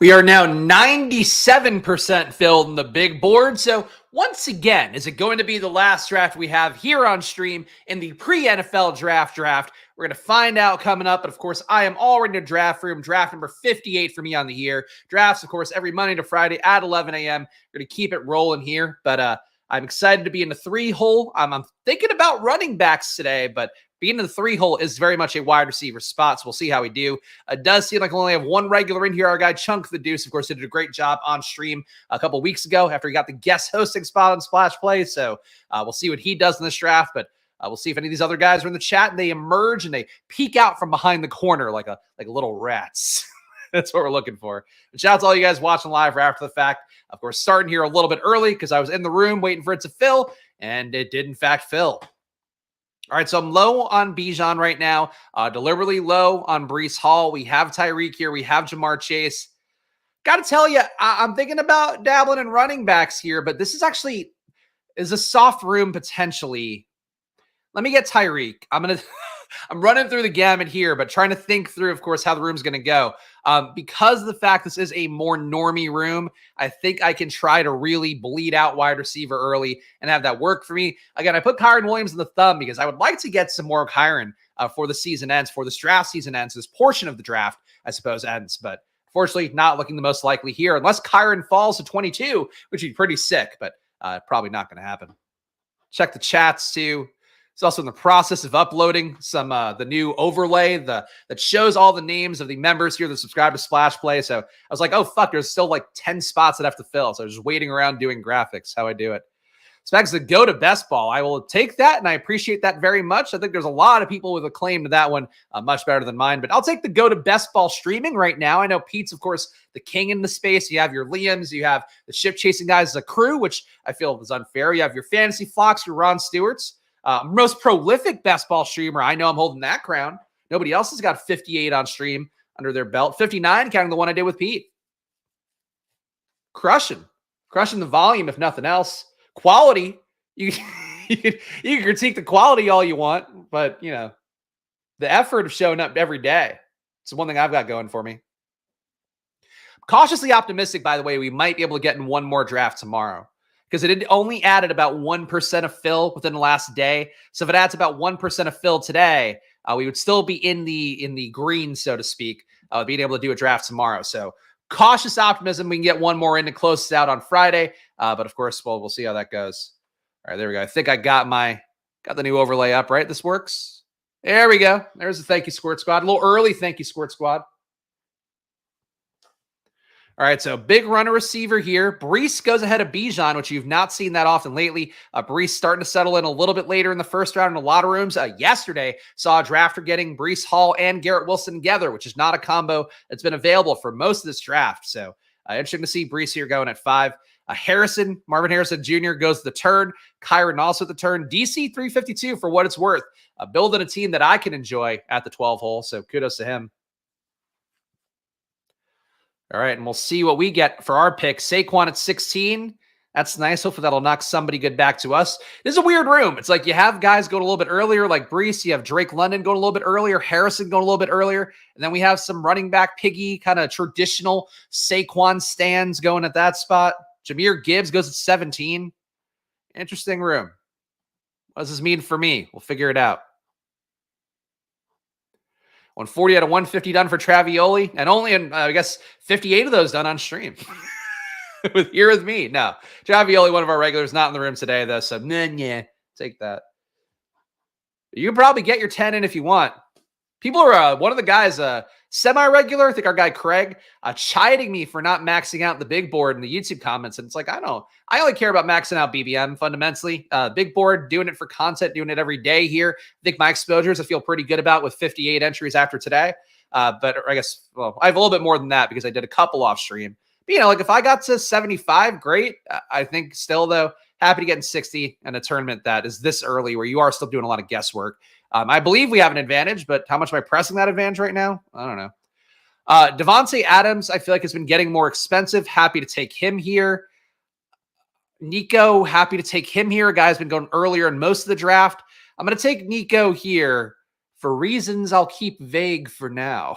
We are now 97% filled in the big board. So once again, is it going to be the last draft we have here on stream in the pre-NFL draft? We're going to find out coming up. But of course, I am already in the draft room. Draft number 58 for me on the year. Drafts, of course, every Monday to Friday at 11 a.m. We're going to keep it rolling here. But I'm excited to be in the 3-hole. I'm thinking about running backs today, but being in the 3-hole is very much a wide receiver spot, so we'll see how we do. It does seem like we only have one regular in here. Our guy Chunk the Deuce, of course, did a great job on stream a couple weeks ago after he got the guest hosting spot on Splash Play. So we'll see what he does in this draft, but we'll see if any of these other guys are in the chat and they emerge and they peek out from behind the corner like little rats. That's what we're looking for. But shout out to all you guys watching live or after the fact. Of course, starting here a little bit early because I was in the room waiting for it to fill, and it did in fact fill. All right, so I'm low on Bijan right now, deliberately low on Breece Hall. We have Tyreek here. We have Jamar Chase. Got to tell you, I'm thinking about dabbling in running backs here, but this is a soft room potentially. Let me get Tyreek. I'm running through the gamut here, but trying to think through, of course, how the room's going to go. Because of the fact this is a more normie room, I think I can try to really bleed out wide receiver early and have that work for me. Again, I put Kyren Williams in the thumb because I would like to get some more Kyren for the season ends, for this draft season ends, this portion of the draft, I suppose, ends. But fortunately, not looking the most likely here, unless Kyren falls to 22, which would be pretty sick, but probably not going to happen. Check the chats, too. It's also in the process of uploading some the new overlay that shows all the names of the members here that subscribe to Splash Play. So I was like, oh, fuck, there's still like 10 spots that I have to fill. So I was just waiting around doing graphics, how I do it. Spags to go to best ball. I will take that, and I appreciate that very much. I think there's a lot of people with a claim to that one, much better than mine. But I'll take the go to best ball streaming right now. I know Pete's, of course, the king in the space. You have your Liams. You have the ship chasing guys as a crew, which I feel is unfair. You have your fantasy flocks, your Ron Stewarts. Most prolific best ball streamer. I know I'm holding that crown. Nobody else has got 58 on stream under their belt. 59, counting the one I did with Pete. Crushing the volume, if nothing else. Quality, you can critique the quality all you want, but, you know, the effort of showing up every day. It's the one thing I've got going for me. Cautiously optimistic, by the way, we might be able to get in one more draft tomorrow, because it had only added about 1% of fill within the last day. So if it adds about 1% of fill today, we would still be in the green, so to speak, being able to do a draft tomorrow. So cautious optimism. We can get one more in to close it out on Friday. But of course, we'll see how that goes. All right, there we go. I think I got the new overlay up, right? This works. There we go. There's the thank you, Squirt Squad. A little early thank you, Squirt Squad. All right, so big runner receiver here. Breece goes ahead of Bijan, which you've not seen that often lately. Breece starting to settle in a little bit later in the first round in a lot of rooms. Yesterday, saw a drafter getting Breece Hall and Garrett Wilson together, which is not a combo that's been available for most of this draft. So interesting to see Breece here going at 5. Marvin Harrison Jr. goes to the turn. Kyren also at the turn. DC 352 for what it's worth. Building a team that I can enjoy at the 12 hole, so kudos to him. All right, and we'll see what we get for our pick. Saquon at 16. That's nice. Hopefully that'll knock somebody good back to us. This is a weird room. It's like you have guys going a little bit earlier, like Breece. You have Drake London going a little bit earlier, Harrison going a little bit earlier. And then we have some running back piggy, kind of traditional Saquon stands going at that spot. Jahmyr Gibbs goes at 17. Interesting room. What does this mean for me? We'll figure it out. 140 out of 150 done for Travioli, and only in, I guess, 58 of those done on stream. Here with me. No, Travioli, one of our regulars, not in the room today, though, so yeah, take that. You can probably get your 10 in if you want. People are, one of the guys, semi-regular, I think our guy Craig, chiding me for not maxing out the big board in the YouTube comments, and it's like, I only care about maxing out BBM fundamentally. Big board, doing it for content, doing it every day here. I think my exposures I feel pretty good about with 58 entries after today. But I guess, well, I have a little bit more than that because I did a couple off stream. But, you know, like if I got to 75, great. I think still, though, happy to get in 60 in a tournament that is this early where you are still doing a lot of guesswork. I believe we have an advantage, but how much am I pressing that advantage right now? I don't know. Devontae Adams, I feel like has been getting more expensive. Happy to take him here. Nico, happy to take him here. A guy's been going earlier in most of the draft. I'm going to take Nico here for reasons I'll keep vague for now.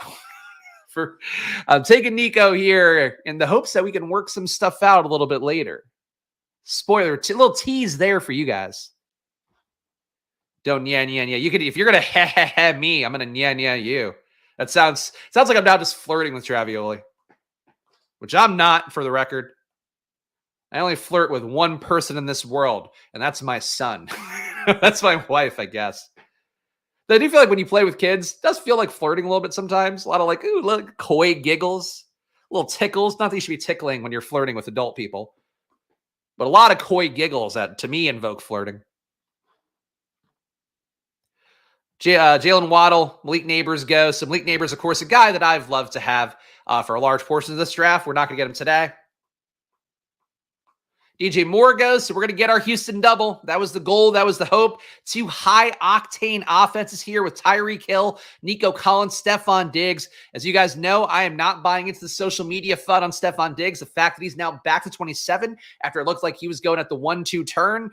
I'm taking Nico here in the hopes that we can work some stuff out a little bit later. Spoiler, little tease there for you guys. Don't yeah. You could, if you're gonna me, I'm gonna yeah you. That sounds like I'm now just flirting with Travioli, which I'm not, for the record. I only flirt with one person in this world, and that's my son. That's my wife, I guess. I do feel like when you play with kids, it does feel like flirting a little bit sometimes. A lot of like, ooh, little coy giggles, little tickles. Not that you should be tickling when you're flirting with adult people, but a lot of coy giggles that, to me, invoke flirting. Jalen Waddle, Malik Neighbors go. So Malik Neighbors, of course, a guy that I've loved to have for a large portion of this draft. We're not going to get him today. DJ Moore goes, so we're going to get our Houston double. That was the goal. That was the hope. 2 high-octane offenses here with Tyreek Hill, Nico Collins, Stephon Diggs. As you guys know, I am not buying into the social media FUD on Stephon Diggs. The fact that he's now back to 27 after it looked like he was going at the 1-2 turn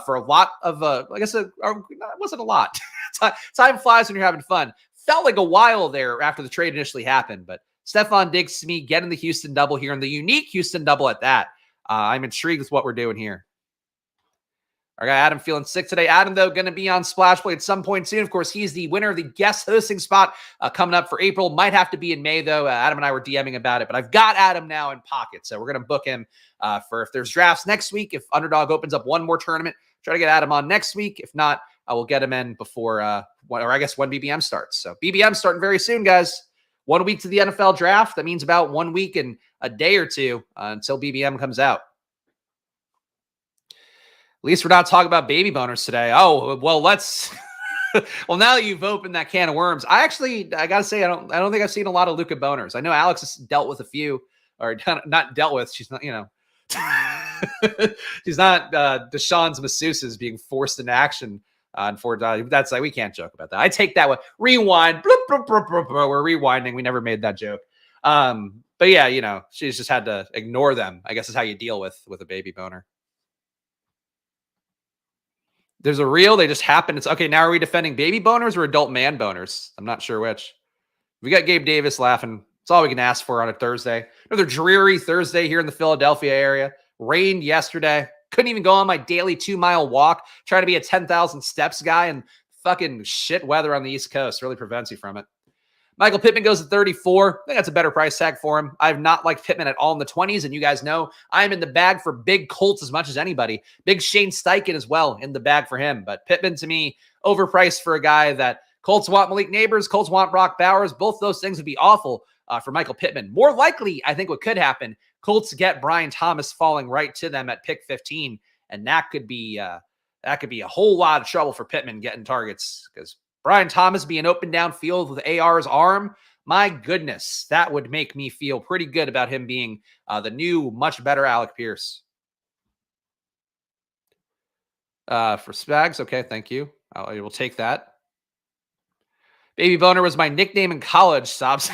for a lot of, I guess it wasn't a lot. Time flies when you're having fun. Felt like a while there after the trade initially happened, but Stephon Diggs to me getting the Houston double here, and the unique Houston double at that. I'm intrigued with what we're doing here. Our guy Adam feeling sick today. Adam, though, going to be on Splash Play at some point soon. Of course, he's the winner of the guest hosting spot coming up for April. Might have to be in May, though. Adam and I were DMing about it, but I've got Adam now in pocket, so we're going to book him for if there's drafts next week. If Underdog opens up one more tournament, try to get Adam on next week. If not, I will get him in before, or I guess when BBM starts. So BBM starting very soon, guys. 1 week to the NFL draft. That means about 1 week and a day or two until BBM comes out. At least we're not talking about baby boners today. Oh, well, let's well, now that you've opened that can of worms, I gotta say, I don't think I've seen a lot of Luka boners. I know Alex has dealt with a few, or not dealt with. She's not, she's not Deshaun's masseuses being forced into action. Unfortunately, that's like, we can't joke about that. I take that one. Rewind. Bloop, bloop, bloop, bloop, bloop. We're rewinding. We never made that joke. But yeah, she's just had to ignore them, I guess is how you deal with a baby boner. There's a reel. They just happen. It's okay. Now are we defending baby boners or adult man boners? I'm not sure which. We got Gabe Davis laughing. It's all we can ask for on a Thursday. Another dreary Thursday here in the Philadelphia area. Rained yesterday. Couldn't even go on my daily 2-mile walk. Trying to be a 10,000 steps guy, and fucking shit weather on the East Coast really prevents you from it. Michael Pittman goes to 34. I think that's a better price tag for him. I've not liked Pittman at all in the 20s, and you guys know I'm in the bag for big Colts as much as anybody. Big Shane Steichen as well in the bag for him. But Pittman, to me, overpriced for a guy that Colts want Malik Neighbors, Colts want Brock Bowers. Both those things would be awful for Michael Pittman. More likely, I think what could happen, Colts get Brian Thomas falling right to them at pick 15, and that could be a whole lot of trouble for Pittman getting targets, because Brian Thomas being open downfield with AR's arm, my goodness, that would make me feel pretty good about him being the new, much better Alec Pierce. For Spags, okay, thank you. I will take that. Baby Boner was my nickname in college, Sobs.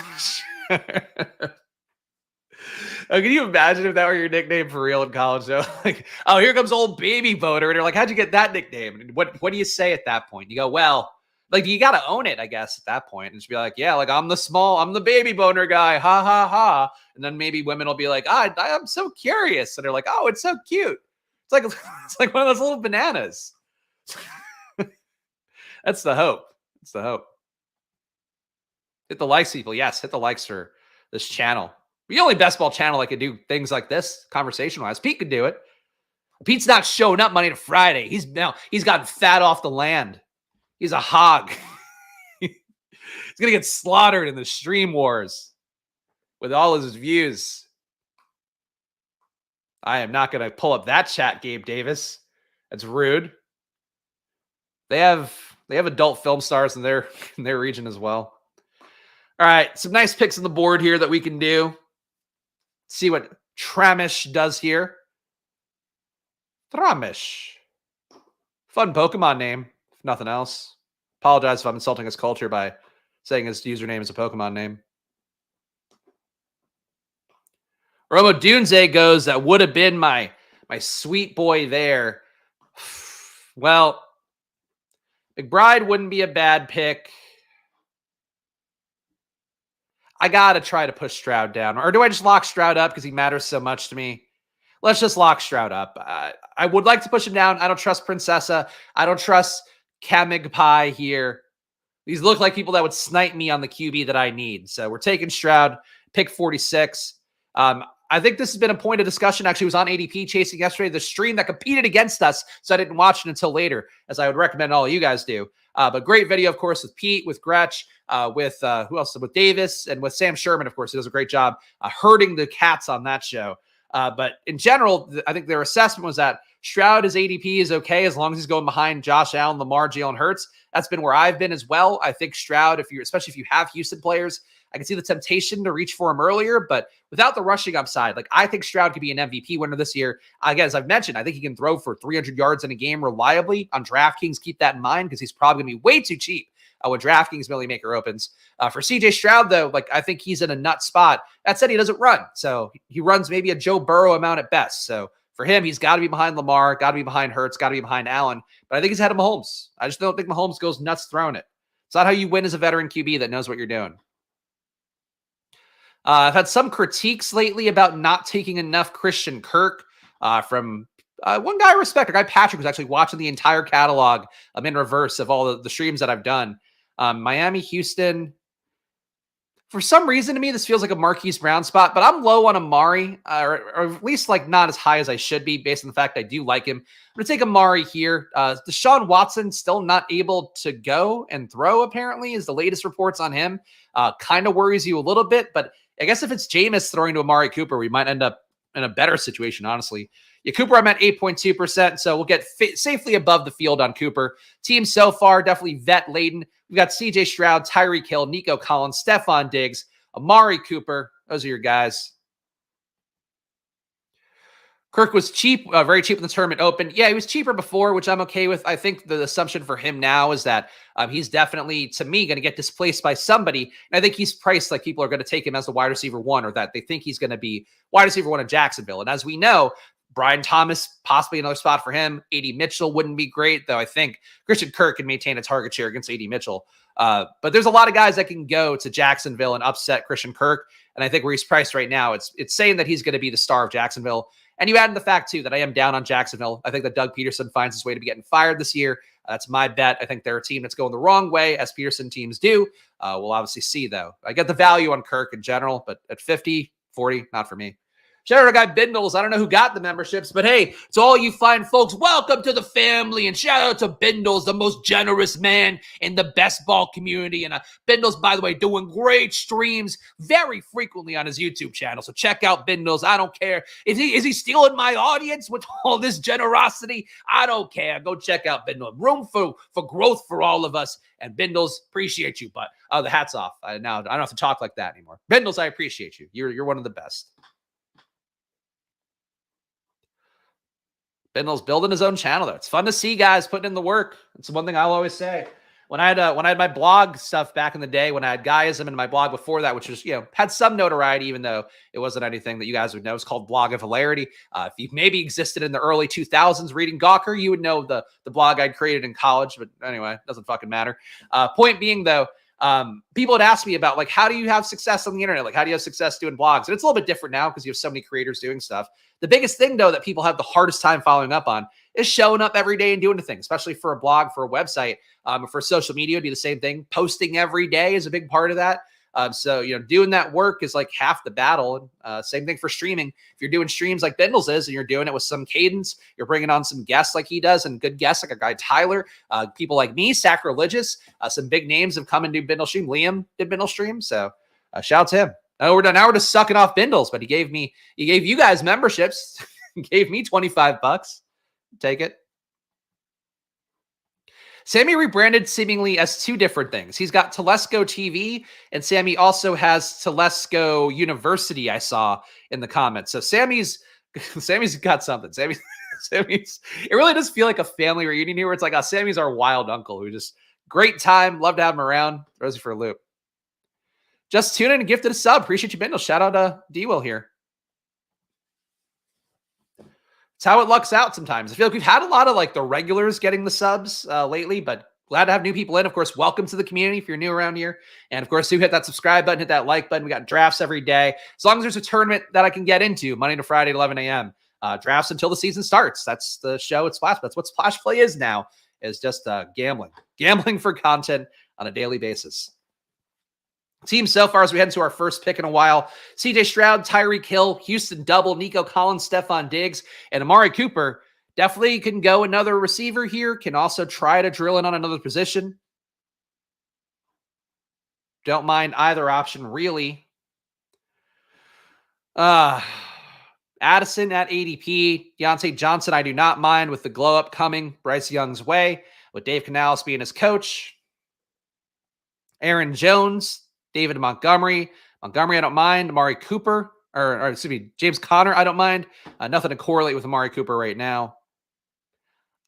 Can you imagine if that were your nickname for real in college, though? Like, oh, here comes old Baby Boner. And they're like, how'd you get that nickname? And what do you say at that point? You go, well, like, you got to own it, I guess, at that point. And just be like, yeah, like, I'm the Baby Boner guy. Ha, ha, ha. And then maybe women will be like, I'm so curious. And they're like, oh, it's so cute. It's like one of those little bananas. That's the hope. It's the hope. Hit the likes, people. Yes, hit the likes for this channel. The only best ball channel that could do things like this, conversation-wise. Pete could do it. Pete's not showing up Monday to Friday. He's gotten fat off the land. He's a hog. He's going to get slaughtered in the stream wars with all of his views. I am not going to pull up that chat, Gabe Davis. That's rude. They have adult film stars in their region as well. All right, some nice picks on the board here that we can do. See what Tramish does here. Tramish. Fun Pokemon name, if nothing else. Apologize if I'm insulting his culture by saying his username is a Pokemon name. Romo Dunze goes, that would have been my sweet boy there. Well, McBride wouldn't be a bad pick. I got to try to push Stroud down. Or do I just lock Stroud up because he matters so much to me? Let's just lock Stroud up. I would like to push him down. I don't trust Princessa. I don't trust Kamig Pie here. These look like people that would snipe me on the QB that I need. So we're taking Stroud, pick 46. I think this has been a point of discussion. Actually, it was on ADP chasing yesterday, the stream that competed against us. So I didn't watch it until later, as I would recommend all of you guys do. But great video, of course, with Pete, with Gretch, with who else? With Davis, and with Sam Sherman, of course. He does a great job herding the cats on that show. But in general, I think their assessment was that Stroud, his ADP is okay as long as he's going behind Josh Allen, Lamar, Jalen Hurts. That's been where I've been as well. I think Stroud, especially if you have Houston players, I can see the temptation to reach for him earlier, but without the rushing upside, like I think Stroud could be an MVP winner this year. Again, as I've mentioned, I think he can throw for 300 yards in a game reliably on DraftKings. Keep that in mind because he's probably going to be way too cheap when DraftKings Millie Maker opens. For CJ Stroud, though, like I think he's in a nut spot. That said, he doesn't run. So he runs maybe a Joe Burrow amount at best. So for him, he's got to be behind Lamar, got to be behind Hurts, got to be behind Allen. But I think he's ahead of Mahomes. I just don't think Mahomes goes nuts throwing it. It's not how you win as a veteran QB that knows what you're doing. I've had some critiques lately about not taking enough Christian Kirk from one guy I respect. A guy, Patrick, was actually watching the entire catalog in reverse of all the streams that I've done. Miami, Houston. For some reason, to me, this feels like a Marquise Brown spot, but I'm low on Amari, or at least like not as high as I should be based on the fact I do like him. I'm going to take Amari here. Deshaun Watson still not able to go and throw, apparently, is the latest reports on him. Kind of worries you a little bit, but I guess if it's Jameis throwing to Amari Cooper, we might end up in a better situation, honestly. Yeah, Cooper, I'm at 8.2%, so we'll get safely above the field on Cooper. Team so far, definitely vet-laden. We've got CJ Stroud, Tyreek Hill, Nico Collins, Stephon Diggs, Amari Cooper. Those are your guys. Kirk was cheap, very cheap in the tournament open. Yeah, he was cheaper before, which I'm okay with. I think the assumption for him now is that he's definitely, to me, going to get displaced by somebody. And I think he's priced like people are going to take him as the wide receiver one, or that they think he's going to be wide receiver one in Jacksonville. And as we know, Brian Thomas, possibly another spot for him. A.D. Mitchell wouldn't be great, though I think Christian Kirk can maintain a target share against A.D. Mitchell. But there's a lot of guys that can go to Jacksonville and upset Christian Kirk. And I think where he's priced right now, it's saying that he's going to be the star of Jacksonville. And you add in the fact, too, that I am down on Jacksonville. I think that Doug Peterson finds his way to be getting fired this year. That's my bet. I think they're a team that's going the wrong way, as Peterson teams do. We'll obviously see, though. I get the value on Kirk in general, but at 50, 40, not for me. Shout out to guy Bindles. I don't know who got the memberships, but hey, to all you fine folks, welcome to the family. And shout out to Bindles, the most generous man in the best ball community. And Bindles, by the way, doing great streams very frequently on his YouTube channel. So check out Bindles. I don't care. Is he stealing my audience with all this generosity? I don't care. Go check out Bindles. Room for growth for all of us. And Bindles, appreciate you. But the hat's off. Now I don't have to talk like that anymore. Bindles, I appreciate you. You're one of the best. Bindle's building his own channel, though. It's fun to see guys putting in the work. It's one thing I'll always say. When I had my blog stuff back in the day, when I had Guyism in my blog before that, which was, had some notoriety, even though it wasn't anything that you guys would know. It's called Blog of Hilarity. If you maybe existed in the early 2000s reading Gawker, you would know the blog I'd created in college. But anyway, it doesn't fucking matter. Point being, though, people had asked me about, like, how do you have success on the internet? Like, how do you have success doing blogs? And it's a little bit different now because you have so many creators doing stuff. The biggest thing, though, that people have the hardest time following up on is showing up every day and doing the thing, especially for a blog, for a website, for social media, do the same thing. Posting every day is a big part of that. So, doing that work is like half the battle. Same thing for streaming. If you're doing streams like Bindles is, and you're doing it with some cadence, you're bringing on some guests like he does, and good guests like a guy Tyler, people like me, Sacrilegious, some big names have come and do Bindle stream. Liam did Bindle stream, so shout out to him. Now we're just sucking off Bindles, but he gave you guys memberships. He gave me $25. Take it. Sammy rebranded seemingly as two different things. He's got Telesco TV, and Sammy also has Telesco University, I saw in the comments. So Sammy's got something. Sammy's it really does feel like a family reunion here where it's like, Sammy's our wild uncle who just great time. Love to have him around. Throws you for a loop. Just tune in and gifted a sub. Appreciate you, Bindle. Shout out to D-Will here. It's how it lucks out sometimes. I feel like we've had a lot of like the regulars getting the subs lately, but glad to have new people in. Of course, welcome to the community if you're new around here. And of course, do hit that subscribe button, hit that like button. We got drafts every day. As long as there's a tournament that I can get into Monday to Friday at 11 a.m. Drafts until the season starts. That's the show at Splash. That's what Splash Play is now, is just gambling for content on a daily basis. Team so far as we head into our first pick in a while: CJ Stroud, Tyreek Hill, Houston double, Nico Collins, Stephon Diggs, and Amari Cooper. Definitely can go another receiver here. Can also try to drill in on another position. Don't mind either option, really. Addison at ADP. Deontay Johnson, I do not mind with the glow up coming Bryce Young's way, with Dave Canales being his coach. Aaron Jones, David Montgomery. Montgomery, I don't mind. Amari Cooper, or excuse me, James Conner, I don't mind. Nothing to correlate with Amari Cooper right now.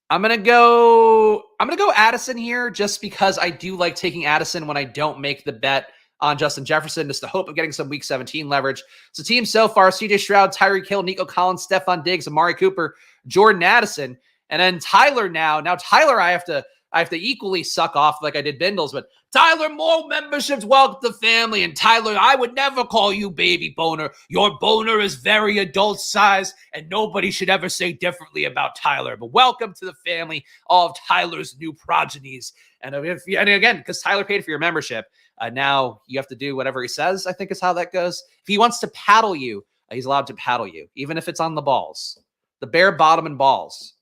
I'm gonna go Addison here, just because I do like taking Addison when I don't make the bet on Justin Jefferson, just the hope of getting some Week 17 leverage. So team so far: CJ Stroud, Tyreek Hill, Nico Collins, Stephon Diggs, Amari Cooper, Jordan Addison, and then Tyler now. Now Tyler, I have to equally suck off like I did Bindles, but Tyler, more memberships, welcome to the family. And Tyler, I would never call you baby boner. Your boner is very adult size, and nobody should ever say differently about Tyler. But welcome to the family, all of Tyler's new progenies. And again, because Tyler paid for your membership, now you have to do whatever he says, I think is how that goes. If he wants to paddle you, he's allowed to paddle you, even if it's on the balls. The bare bottom and balls.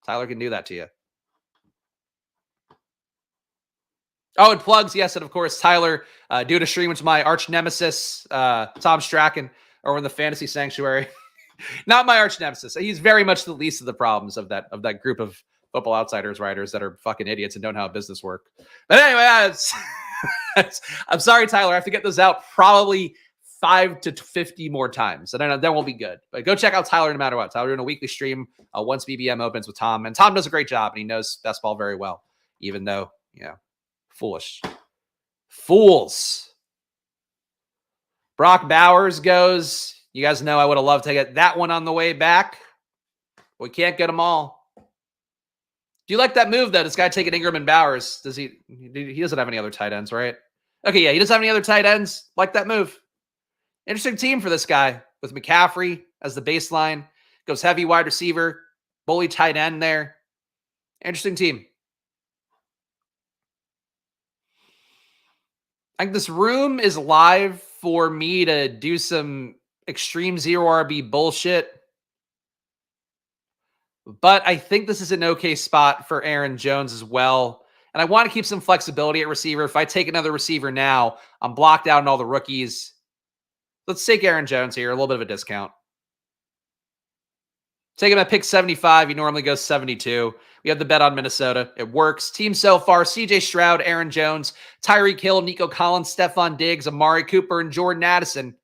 Tyler can do that to you. Oh, and plugs, yes, and of course, Tyler, due to stream with my arch nemesis, Tom Strachan, over in the Fantasy Sanctuary. Not my arch nemesis. He's very much the least of the problems of that group of Football Outsiders writers that are fucking idiots and don't know how business work. But anyway, I'm sorry, Tyler. I have to get those out probably 5 to 50 more times, and then that won't be good. But go check out Tyler no matter what. Tyler doing a weekly stream once BBM opens with Tom, and Tom does a great job, and he knows best ball very well, even though, foolish. Fools. Brock Bowers goes. You guys know I would have loved to get that one on the way back. We can't get them all. Do you like that move, though? This guy taking Ingram and Bowers. Does he? He doesn't have any other tight ends, right? Okay, yeah, he doesn't have any other tight ends. Like that move. Interesting team for this guy with McCaffrey as the baseline. Goes heavy wide receiver. Bully tight end there. Interesting team. I think this room is live for me to do some extreme zero RB bullshit. But I think this is an okay spot for Aaron Jones as well. And I want to keep some flexibility at receiver. If I take another receiver now, I'm blocked out on all the rookies. Let's take Aaron Jones here, a little bit of a discount. Take him at pick 75. He normally goes 72. We have the bet on Minnesota. It works. Team so far: CJ Stroud, Aaron Jones, Tyreek Hill, Nico Collins, Stephon Diggs, Amari Cooper, and Jordan Addison.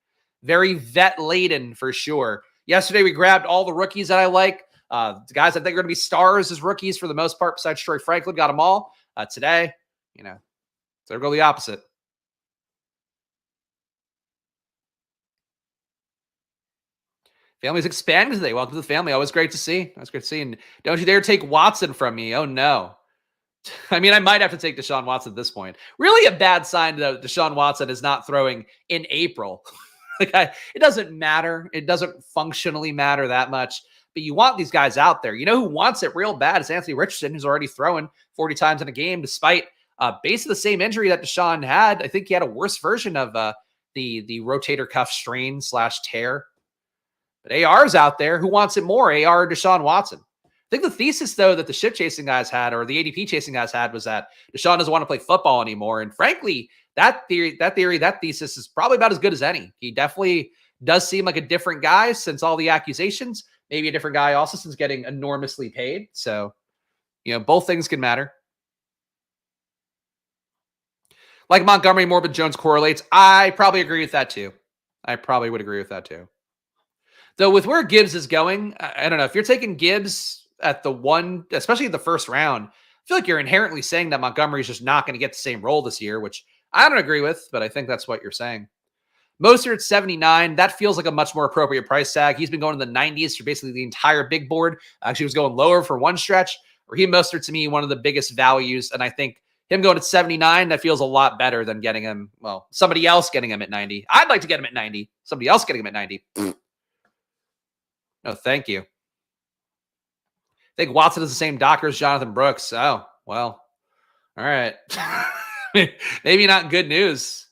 Very vet-laden for sure. Yesterday, we grabbed all the rookies that I like. The guys I think are going to be stars as rookies for the most part, besides Troy Franklin. Got them all. Today, so they'll go the opposite. Family's expanding today. Welcome to the family. Always great to see. Always great to see. And don't you dare take Watson from me. Oh, no. I mean, I might have to take Deshaun Watson at this point. Really a bad sign that Deshaun Watson is not throwing in April. It doesn't matter. It doesn't functionally matter that much. But you want these guys out there. You know who wants it real bad is Anthony Richardson, who's already throwing 40 times in a game, despite basically the same injury that Deshaun had. I think he had a worse version of the rotator cuff strain / tear. But AR's out there. Who wants it more, AR or Deshaun Watson? I think the thesis, though, that the ship chasing guys had, or the ADP chasing guys had, was that Deshaun doesn't want to play football anymore. And frankly, that thesis is probably about as good as any. He definitely does seem like a different guy since all the accusations. Maybe a different guy also since getting enormously paid. So, both things can matter. Like Montgomery, Morbid Jones correlates. I probably agree with that too. Though with where Gibbs is going, I don't know. If you're taking Gibbs at the one, especially the first round, I feel like you're inherently saying that Montgomery's just not going to get the same role this year, which I don't agree with, but I think that's what you're saying. Mostert at 79. That feels like a much more appropriate price tag. He's been going to the 90s for basically the entire big board. Actually, was going lower for one stretch. Raheem Mostert, to me, one of the biggest values. And I think him going at 79, that feels a lot better than getting him, well, somebody else getting him at 90. I'd like to get him at 90. Somebody else getting him at 90. No, thank you. I think Watson is the same doctor as Jonathan Brooks. Oh, well, all right. Maybe not good news.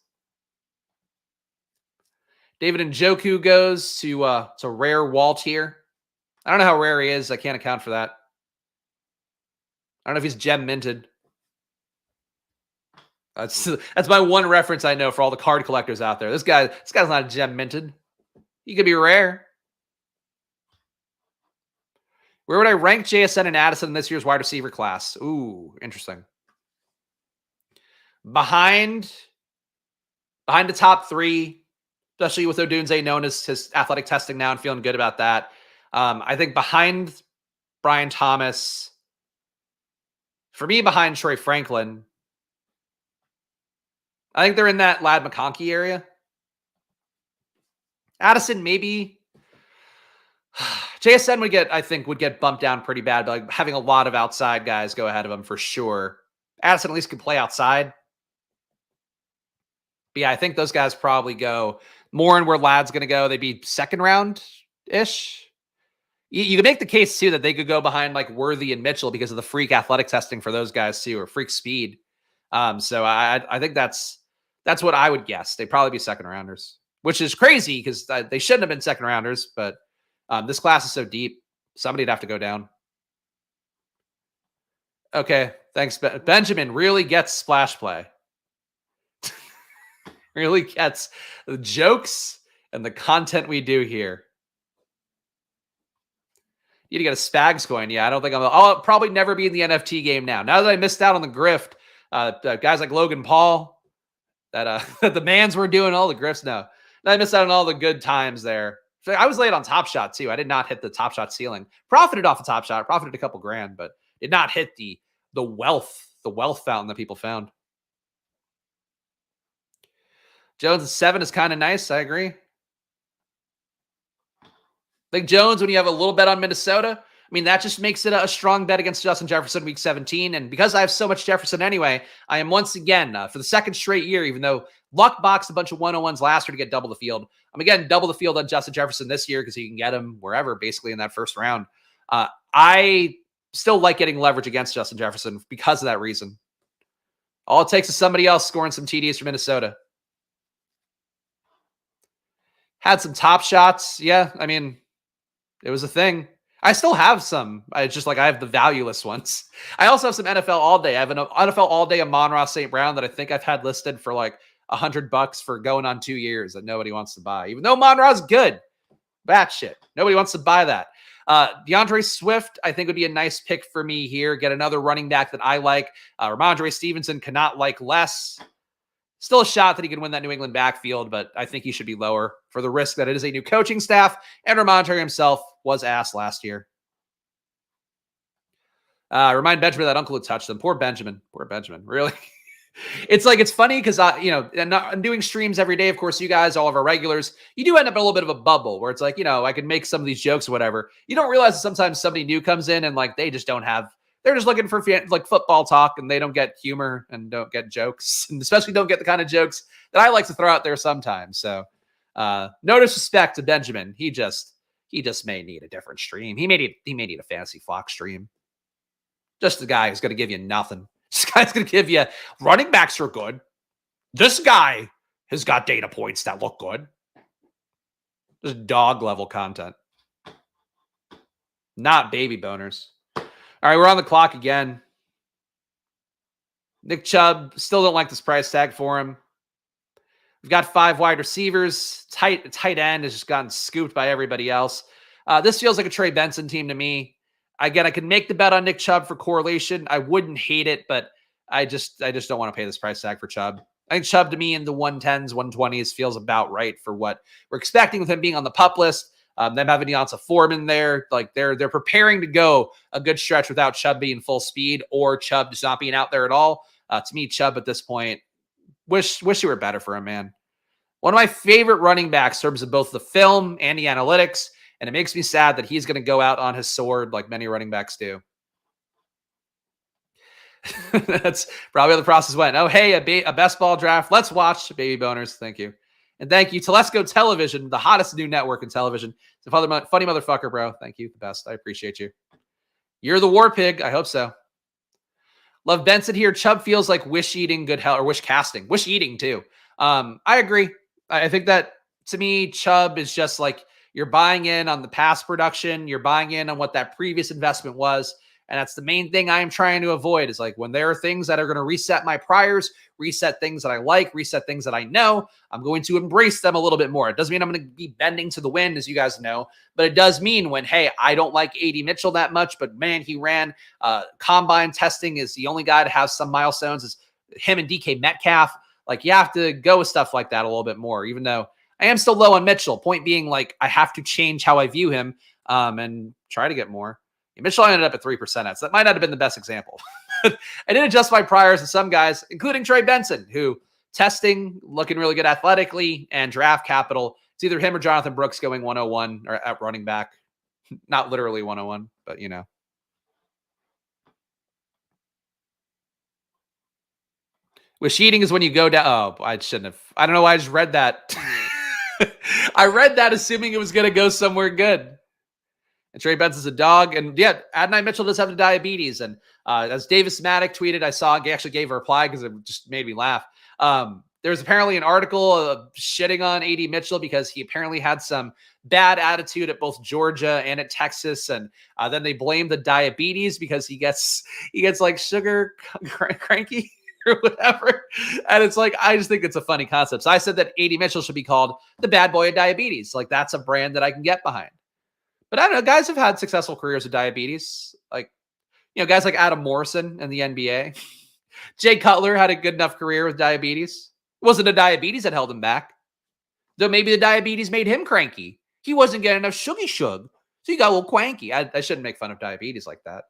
David Njoku goes to rare Walt here. I don't know how rare he is. I can't account for that. I don't know if he's gem minted. That's my one reference I know for all the card collectors out there. This guy's not gem minted. He could be rare. Where would I rank JSN and Addison in this year's wide receiver class? Ooh, interesting. Behind the top 3, especially with Odunze known as his athletic testing now and feeling good about that. I think behind Brian Thomas, for me, behind Troy Franklin, I think they're in that Ladd McConkey area. Addison, maybe. JSN would get bumped down pretty bad, but like having a lot of outside guys go ahead of him for sure. Addison at least can play outside. But yeah, I think those guys probably go more in where Ladd's going to go. They'd be second round-ish. You could make the case, too, that they could go behind like Worthy and Mitchell because of the freak athletic testing for those guys, too, or freak speed. So I think that's what I would guess. They'd probably be second rounders, which is crazy because they shouldn't have been second rounders, but this class is so deep. Somebody'd have to go down. Okay, thanks. Benjamin really gets splash play. Really gets the jokes and the content we do here. You need to get a Spags coin. Yeah, I don't think I'll probably never be in the NFT game now. Now that I missed out on the grift, guys like Logan Paul, that the mans were doing all the grifts. No, I missed out on all the good times there. So I was late on Top Shot too. I did not hit the Top Shot ceiling. Profited off the Top Shot. Profited a couple grand, but did not hit the wealth fountain that people found. Jones at 7 is kind of nice. I agree. I think Jones, when you have a little bet on Minnesota, I mean, that just makes it a strong bet against Justin Jefferson week 17. And because I have so much Jefferson anyway, I am once again, for the second straight year, even though Luck boxed a bunch of 101s last year to get double the field, I'm again double the field on Justin Jefferson this year because you can get him wherever, basically in that first round. I still like getting leverage against Justin Jefferson because of that reason. All it takes is somebody else scoring some TDs for Minnesota. Had some Top Shots. Yeah, I mean, it was a thing. I still have some. I have the valueless ones. I also have some NFL All Day. I have an NFL All Day Amon-Ra St. Brown that I think I've had listed for like $100 for going on 2 years that nobody wants to buy. Even though Amon-Ra's good. That shit. Nobody wants to buy that. DeAndre Swift, I think, would be a nice pick for me here. Get another running back that I like. Ramondre Stevenson cannot like less. Still a shot that he can win that New England backfield, but I think he should be lower for the risk that it is a new coaching staff, and Ramondre himself was ass last year. Remind Benjamin that uncle who touched them. Poor Benjamin. Really? It's funny because, and I'm doing streams every day. Of course, you guys, all of our regulars, you do end up in a little bit of a bubble where it's like, I could make some of these jokes or whatever. You don't realize that sometimes somebody new comes in and like, they just don't have, they're just looking for like football talk and they don't get humor and don't get jokes, and especially don't get the kind of jokes that I like to throw out there sometimes. So no disrespect to Benjamin. He just may need a different stream. He may need a fantasy flock stream. Just the guy who's going to give you nothing. This guy's going to give you running backs are good. This guy has got data points that look good. Just dog level content. Not baby boners. All right, we're on the clock again. Nick Chubb, still don't like this price tag for him. We've got 5 wide receivers. Tight end has just gotten scooped by everybody else. This feels like a Trey Benson team to me. Again, I can make the bet on Nick Chubb for correlation. I wouldn't hate it, but I just don't want to pay this price tag for Chubb. I think Chubb to me in the 110s, 120s feels about right for what we're expecting with him being on the PUP list. Them having Deonta Foreman there, like they're preparing to go a good stretch without Chubb being full speed or Chubb just not being out there at all. To me, Chubb at this point, wish you were better for him, man. One of my favorite running backs in terms of both the film and the analytics, and it makes me sad that he's going to go out on his sword like many running backs do. That's probably how the process went. Oh, hey, a best ball draft. Let's watch. Baby boners. Thank you. And thank you, Telesco Television, the hottest new network in television. It's a funny motherfucker, bro. Thank you. The best. I appreciate you. You're the war pig. I hope so. Love Benson here. Chubb feels like wish eating good health, or wish casting. Wish eating, too. I agree. I think that, to me, Chubb is just like you're buying in on the past production. You're buying in on what that previous investment was. And that's the main thing I am trying to avoid is like when there are things that are going to reset my priors, reset things that I like, reset things that I know, I'm going to embrace them a little bit more. It doesn't mean I'm going to be bending to the wind, as you guys know, but it does mean when, hey, I don't like A.D. Mitchell that much, but man, he ran combine testing, is the only guy to have some milestones, is him and DK Metcalf. Like, you have to go with stuff like that a little bit more, even though I am still low on Mitchell. Point being, like, I have to change how I view him and try to get more. Mitchell ended up at 3%. So that might not have been the best example. I did adjust my priors to some guys, including Trey Benson, who testing, looking really good athletically, and draft capital. It's either him or Jonathan Brooks going 101 or at running back. Not literally 101, but you know. Wish eating is when you go down. Oh, I shouldn't have. I don't know why I just read that. I read that assuming it was going to go somewhere good. And Trey Benson's a dog. And yeah, Adonai Mitchell does have the diabetes. And as Davis Maddock tweeted, I saw, he actually gave a reply because it just made me laugh. There's apparently an article shitting on A.D. Mitchell because he apparently had some bad attitude at both Georgia and at Texas. And then they blame the diabetes because he gets like sugar cranky or whatever. And it's like, I just think it's a funny concept. So I said that A.D. Mitchell should be called the bad boy of diabetes. Like, that's a brand that I can get behind. But I don't know, guys have had successful careers with diabetes. Like, you know, guys like Adam Morrison in the NBA. Jay Cutler had a good enough career with diabetes. It wasn't the diabetes that held him back. Though maybe the diabetes made him cranky. He wasn't getting enough shuggy shug. So he got a little cranky. I shouldn't make fun of diabetes like that.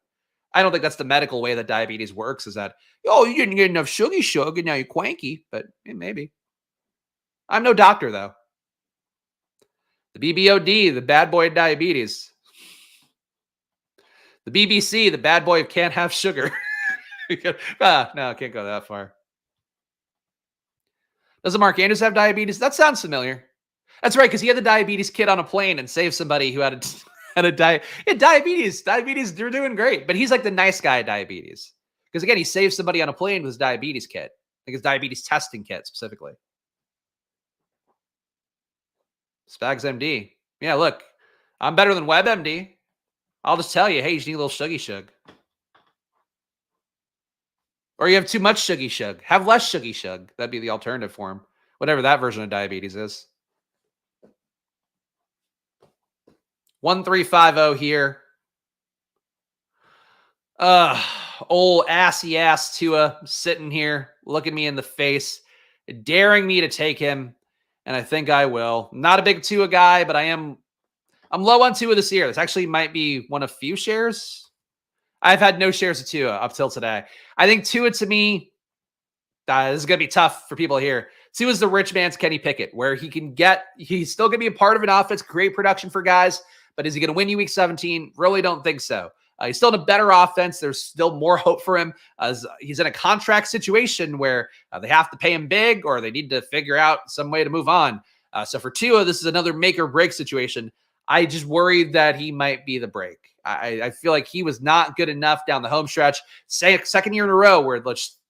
I don't think that's the medical way that diabetes works, is that, oh, you didn't get enough shuggy shug and now you're cranky. But maybe. I'm no doctor, though. The BBOD, the bad boy of diabetes. The BBC, the bad boy of can't have sugar. No, I can't go that far. Doesn't Mark Andrews have diabetes? That sounds familiar. That's right, because he had the diabetes kid on a plane and saved somebody who had diabetes. Diabetes, they're doing great. But he's like the nice guy at diabetes. Because again, he saved somebody on a plane with his diabetes kit. Like his diabetes testing kit specifically. Spags MD. Yeah, look, I'm better than WebMD. I'll just tell you, hey, you just need a little shuggy shug. Or you have too much shuggy shug. Have less shuggy shug. That'd be the alternative for him. Whatever that version of diabetes is. 1350 here. Old assy ass Tua sitting here, looking me in the face, daring me to take him. And I think I will. Not a big Tua guy, but I'm low on Tua this year. This actually might be one of few shares. I've had no shares of Tua up till today. I think Tua, to me, this is going to be tough for people here. Tua is the rich man's Kenny Pickett, where he's still going to be a part of an offense, great production for guys, but is he going to win you week 17? Really don't think so. He's still in a better offense. There's still more hope for him as he's in a contract situation where they have to pay him big or they need to figure out some way to move on. So for Tua, this is another make or break situation. I just worried that he might be the break. I feel like he was not good enough down the home stretch. Second year in a row where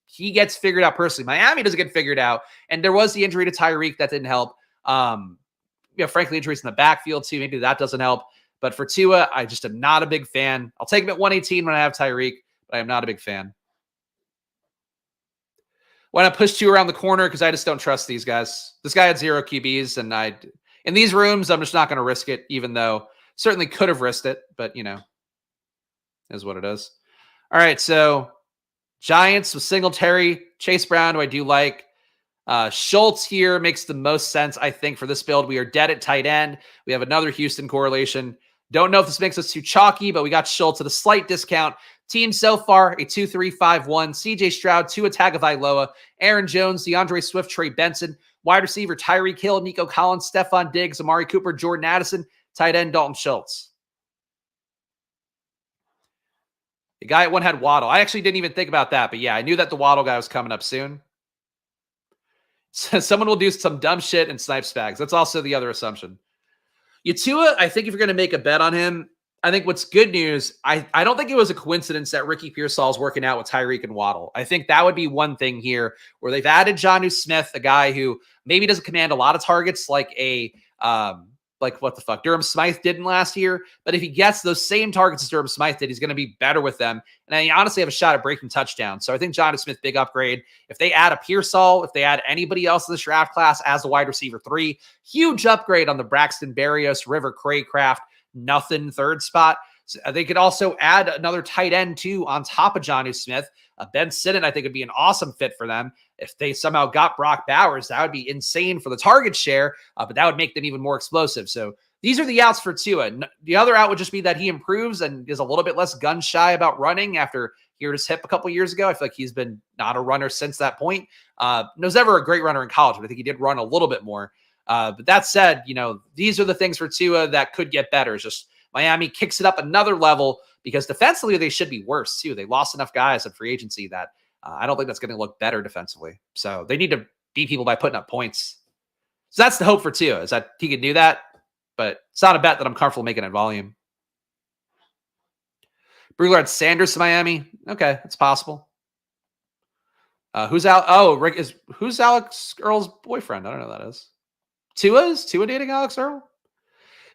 he gets figured out personally. Miami doesn't get figured out. And there was the injury to Tyreek that didn't help. Frankly, injuries in the backfield too. Maybe that doesn't help. But for Tua, I just am not a big fan. I'll take him at 118 when I have Tyreek, but I am not a big fan. Why not push Tua around the corner? Because I just don't trust these guys. This guy had 0 QBs, and in these rooms, I'm just not going to risk it, even though certainly could have risked it, but, is what it is. All right, so Giants with Singletary, Chase Brown, who I do like. Schultz here makes the most sense, I think, for this build. We are dead at tight end. We have another Houston correlation. Don't know if this makes us too chalky, but we got Schultz at a slight discount. Team so far, a 2-3-5-1. CJ Stroud, Tua Tagovailoa, Aaron Jones, DeAndre Swift, Trey Benson, wide receiver Tyreek Hill, Nico Collins, Stephon Diggs, Amari Cooper, Jordan Addison, tight end Dalton Schultz. The guy at one had Waddle. I actually didn't even think about that, but yeah, I knew that the Waddle guy was coming up soon. So someone will do some dumb shit and snipe Spags. That's also the other assumption. Tua, I think if you're going to make a bet on him, I think what's good news, I don't think it was a coincidence that Ricky Pearsall is working out with Tyreek and Waddle. I think that would be one thing here where they've added Jonnu Smith, a guy who maybe doesn't command a lot of targets like like what the fuck Durham Smythe didn't last year. But if he gets those same targets as Durham Smythe did, he's going to be better with them. And I honestly have a shot at breaking touchdowns. So I think Jonnu Smith, big upgrade. If they add a Pearsall, if they add anybody else in this draft class as a wide receiver 3, huge upgrade on the Braxton Berrios, River Craycraft, nothing third spot. So they could also add another tight end too on top of Jonnu Smith. Ben Sinnen, I think, would be an awesome fit for them. If they somehow got Brock Bowers, that would be insane for the target share, but that would make them even more explosive. So these are the outs for Tua. The other out would just be that he improves and is a little bit less gun shy about running after he hurt his hip a couple years ago. I feel like he's been not a runner since that point. Was never a great runner in college, but I think he did run a little bit more. But that said, these are the things for Tua that could get better. It's just Miami kicks it up another level because defensively they should be worse too. They lost enough guys at free agency that I don't think that's going to look better defensively. So they need to beat people by putting up points. So that's the hope for Tua, is that he can do that. But it's not a bet that I'm comfortable making at volume. Brugler had Sanders to Miami. Okay, it's possible. Who's out? Oh, Rick who's Alex Earl's boyfriend? I don't know who that is. Tua dating Alex Earl?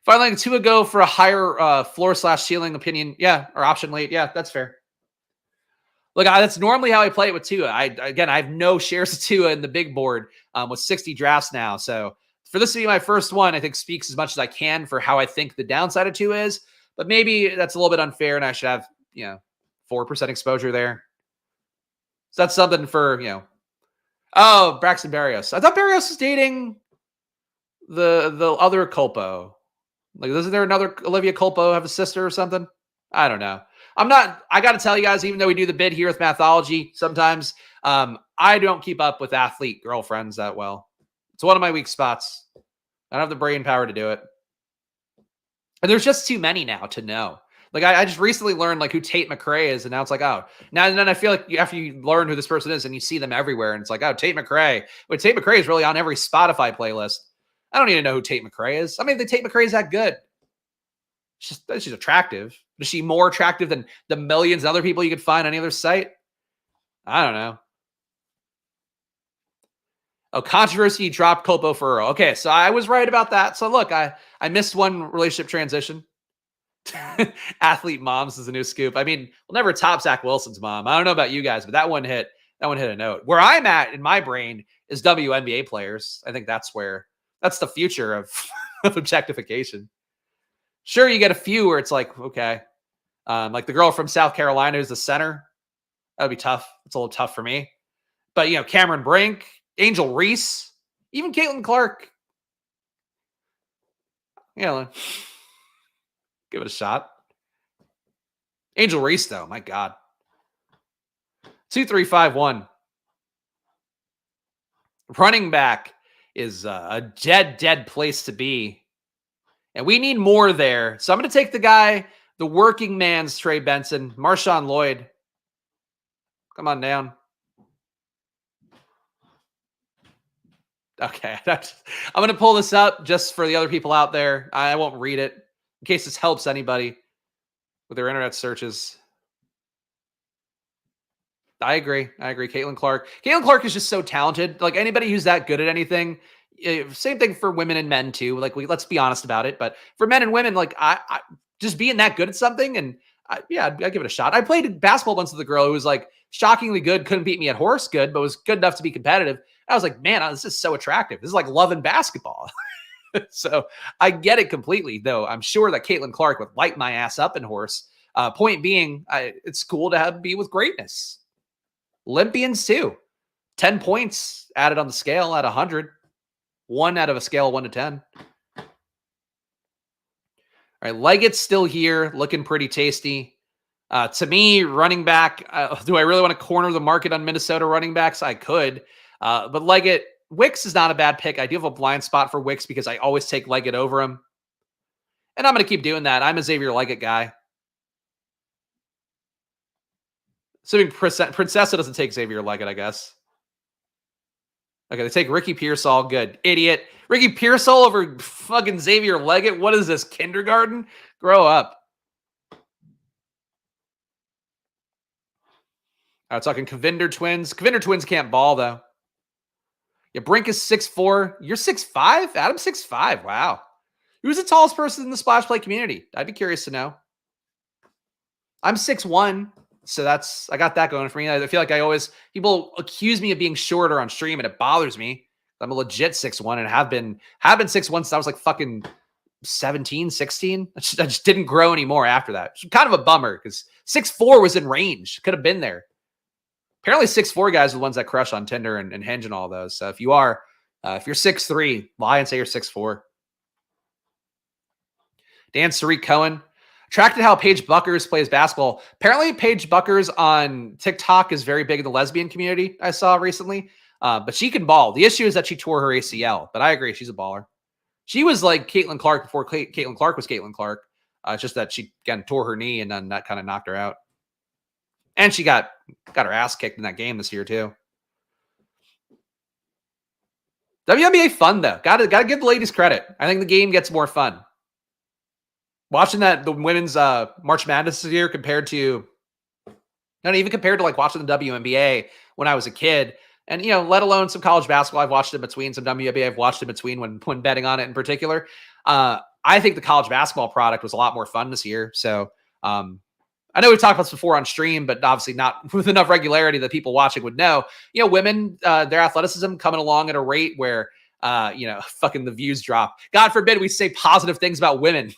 Finally, Tua go for a higher floor/ceiling opinion. Yeah, or option late. Yeah, that's fair. Look, that's normally how I play it with Tua. I have no shares of Tua in the big board with 60 drafts now. So for this to be my first one, I think speaks as much as I can for how I think the downside of Tua is. But maybe that's a little bit unfair, and I should have 4% exposure there. So that's something for Oh, Braxton Berrios. I thought Berrios was dating the other Culpo. Like, isn't there another Olivia Culpo have a sister or something? I don't know. I got to tell you guys, even though we do the bid here with Mathology sometimes, I don't keep up with athlete girlfriends that well. It's one of my weak spots. I don't have the brain power to do it. And there's just too many now to know. Like, I just recently learned who Tate McRae is, and now it's now and then I feel like after you learn who this person is and you see them everywhere, and it's Tate McRae. But Tate McRae is really on every Spotify playlist. I don't need to know who Tate McRae is. I mean, the Tate McRae is that good. She's attractive. Is she more attractive than the millions of other people you could find on any other site? I don't know. Oh, controversy dropped Culpo for Earl. Okay, so I was right about that. So look, I missed one relationship transition. Athlete moms is a new scoop. I mean, we'll never top Zach Wilson's mom. I don't know about you guys, but that one hit a note. Where I'm at in my brain is WNBA players. I think that's the future of objectification. Sure, you get a few where it's okay. Like the girl from South Carolina who's the center. That would be tough. It's a little tough for me. But, Cameron Brink, Angel Reese, even Caitlin Clark. Give it a shot. Angel Reese, though, my God. 2-3-5-1. Running back is a dead place to be. And we need more there. So I'm going to take the working man's Trey Benson, Marshawn Lloyd. Come on down. Okay. I'm going to pull this up just for the other people out there. I won't read it in case this helps anybody with their internet searches. I agree. Caitlin Clark. Caitlin Clark is just so talented. Like, anybody who's that good at anything, same thing for women and men too. Let's be honest about it. But for men and women, I just being that good at something, and I'd give it a shot. I played basketball once with a girl who was shockingly good, couldn't beat me at horse good, but was good enough to be competitive. I was like, man, this is so attractive. This is like loving basketball. So I get it completely, though. I'm sure that Caitlin Clark would light my ass up in horse. Point being, it's cool to be with greatness. Olympians too. 10 points added on the scale at 100. 1 out of a scale of 1 to 10. All right, Leggett's still here, looking pretty tasty. To me, running back, do I really want to corner the market on Minnesota running backs? I could. But Leggett, Wicks is not a bad pick. I do have a blind spot for Wicks because I always take Leggett over him. And I'm going to keep doing that. I'm a Xavier Leggett guy. Assuming Princessa doesn't take Xavier Leggett, I guess. Okay, they take Ricky Pearsall. Good. Idiot. Ricky Pearsall over fucking Xavier Leggett? What is this, kindergarten? Grow up. I was talking Kavinder twins. Kavinder twins can't ball, though. Yeah, Brink is 6'4". You're 6'5"? Adam's 6'5". Wow. Who's the tallest person in the splash play community? I'd be curious to know. I'm 6'1", so I got that going for me. I feel like people accuse me of being shorter on stream, and it bothers me. I'm a legit 6'1" and have been 6'1" since I was like fucking 17, 16. I just didn't grow anymore after that. It's kind of a bummer because 6'4" was in range. Could have been there. Apparently 6'4" guys are the ones that crush on Tinder and Hinge and all those. So if you're 6'3", lie and say you're 6'4". Dan Sariq Cohen. Attracted how Paige Buckers plays basketball. Apparently Paige Buckers on TikTok is very big in the lesbian community, I saw recently. But she can ball. The issue is that she tore her ACL. But I agree, she's a baller. She was like Caitlin Clark before Caitlin Clark was Caitlin Clark. It's just that she again tore her knee and then that kind of knocked her out. And she got her ass kicked in that game this year too. WNBA fun though. Gotta give the ladies credit. I think the game gets more fun. Watching the women's March Madness this year compared to, not even compared to like watching the WNBA when I was a kid, and let alone some college basketball I've watched in between, some WNBA I've watched in between when betting on it in particular. I think the college basketball product was a lot more fun this year. So I know we've talked about this before on stream, but obviously not with enough regularity that people watching would know. Women, their athleticism coming along at a rate where fucking the views drop. God forbid we say positive things about women.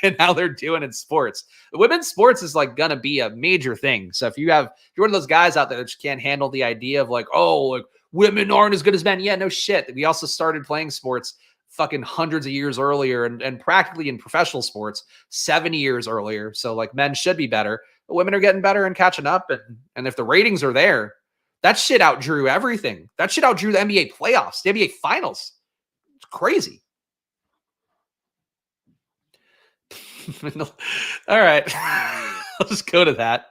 And how they're doing in sports. Women's sports is like gonna be a major thing. So if you're one of those guys out there that just can't handle the idea of like, oh, like women aren't as good as men. Yeah, no shit. We also started playing sports fucking hundreds of years earlier and practically in professional sports 70 years earlier. So like men should be better, but women are getting better and catching up. And if the ratings are there, that shit outdrew everything. That shit outdrew the NBA playoffs, the NBA finals. It's crazy. All right. I'll just go to that.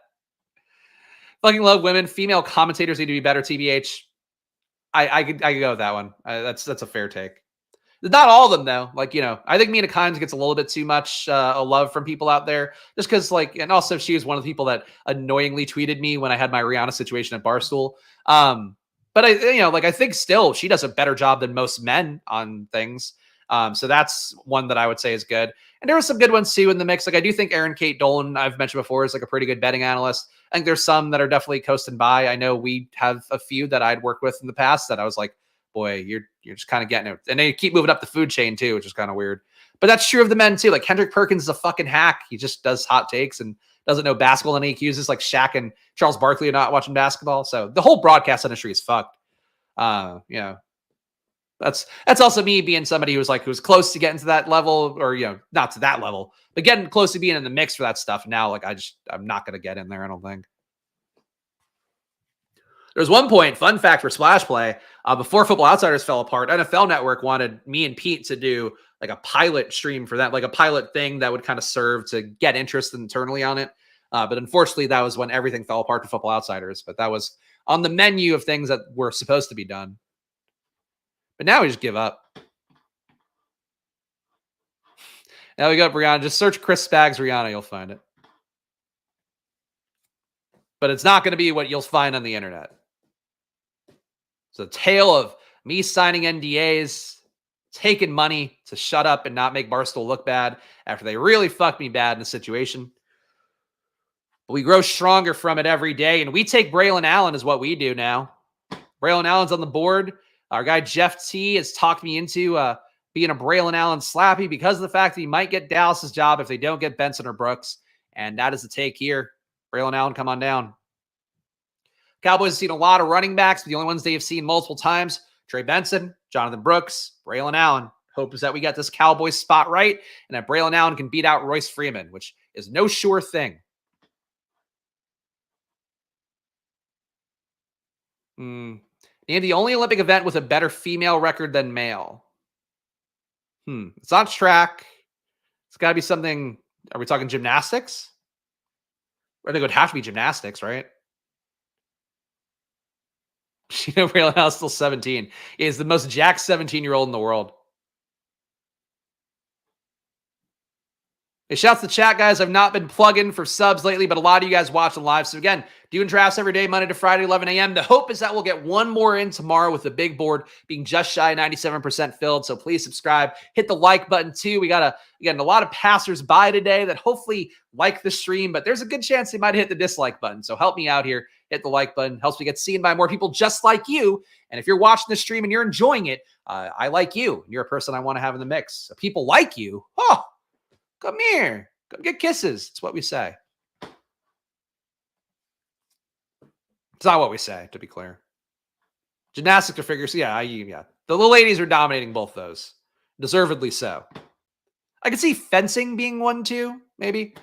Fucking love women. Female commentators need to be better, TBH. I could go with that one. That's a fair take. Not all of them, though. Like, I think Mina Kimes gets a little bit too much love from people out there. Just because, like, and also she was one of the people that annoyingly tweeted me when I had my Rihanna situation at Barstool. But I think still she does a better job than most men on things. So that's one that I would say is good. And there were some good ones too in the mix. Like I do think Erin Kate Dolan, I've mentioned before, is like a pretty good betting analyst. I think there's some that are definitely coasting by. I know we have a few that I'd worked with in the past that I was like, boy, you're just kind of getting it. And they keep moving up the food chain too, which is kind of weird. But that's true of the men too. Like Kendrick Perkins is a fucking hack. He just does hot takes and doesn't know basketball, and he accuses like Shaq and Charles Barkley of not watching basketball. So the whole broadcast industry is fucked. That's also me being somebody who was close to getting to that level, or not to that level, but getting close to being in the mix for that stuff. Now, like I'm not gonna get in there. I don't think. There was one point, fun fact for Splash Play, before Football Outsiders fell apart, NFL Network wanted me and Pete to do like a pilot stream for that, like a pilot thing that would kind of serve to get interest internally on it. But unfortunately, that was when everything fell apart for Football Outsiders. But that was on the menu of things that were supposed to be done. But now we just give up. Now we got Rihanna. Just search Chris Spags Rihanna. You'll find it. But it's not going to be what you'll find on the internet. It's a tale of me signing NDAs, taking money to shut up and not make Barstool look bad after they really fucked me bad in the situation. But we grow stronger from it every day. And we take Braylon Allen is what we do now. Braylon Allen's on the board. Our guy Jeff T has talked me into being a Braylon Allen slappy because of the fact that he might get Dallas's job if they don't get Benson or Brooks. And that is the take here. Braylon Allen, come on down. Cowboys have seen a lot of running backs, but the only ones they have seen multiple times, Trey Benson, Jonathan Brooks, Braylon Allen. Hope is that we got this Cowboys spot right and that Braylon Allen can beat out Royce Freeman, which is no sure thing. Name the only Olympic event with a better female record than male. It's not track. It's got to be something. Are we talking gymnastics? I think it would have to be gymnastics, right? Sheena Braylon still 17. Is the most jacked 17-year-old in the world. Hey, shouts to the chat, guys. I've not been plugging for subs lately, but a lot of you guys watching live. So again, doing drafts every day, Monday to Friday, 11 a.m. The hope is that we'll get one more in tomorrow with the big board being just shy of 97% filled. So please subscribe. Hit the like button too. We got a lot of passers-by today that hopefully like the stream, but there's a good chance they might hit the dislike button. So help me out here. Hit the like button. Helps me get seen by more people just like you. And if you're watching the stream and you're enjoying it, I like you. You're a person I want to have in the mix. So people like you. Oh, come here. Come get kisses. It's what we say. It's not what we say, to be clear. Gymnastics or figures. Yeah. The little ladies are dominating both those. Deservedly so. I could see fencing being one too, maybe.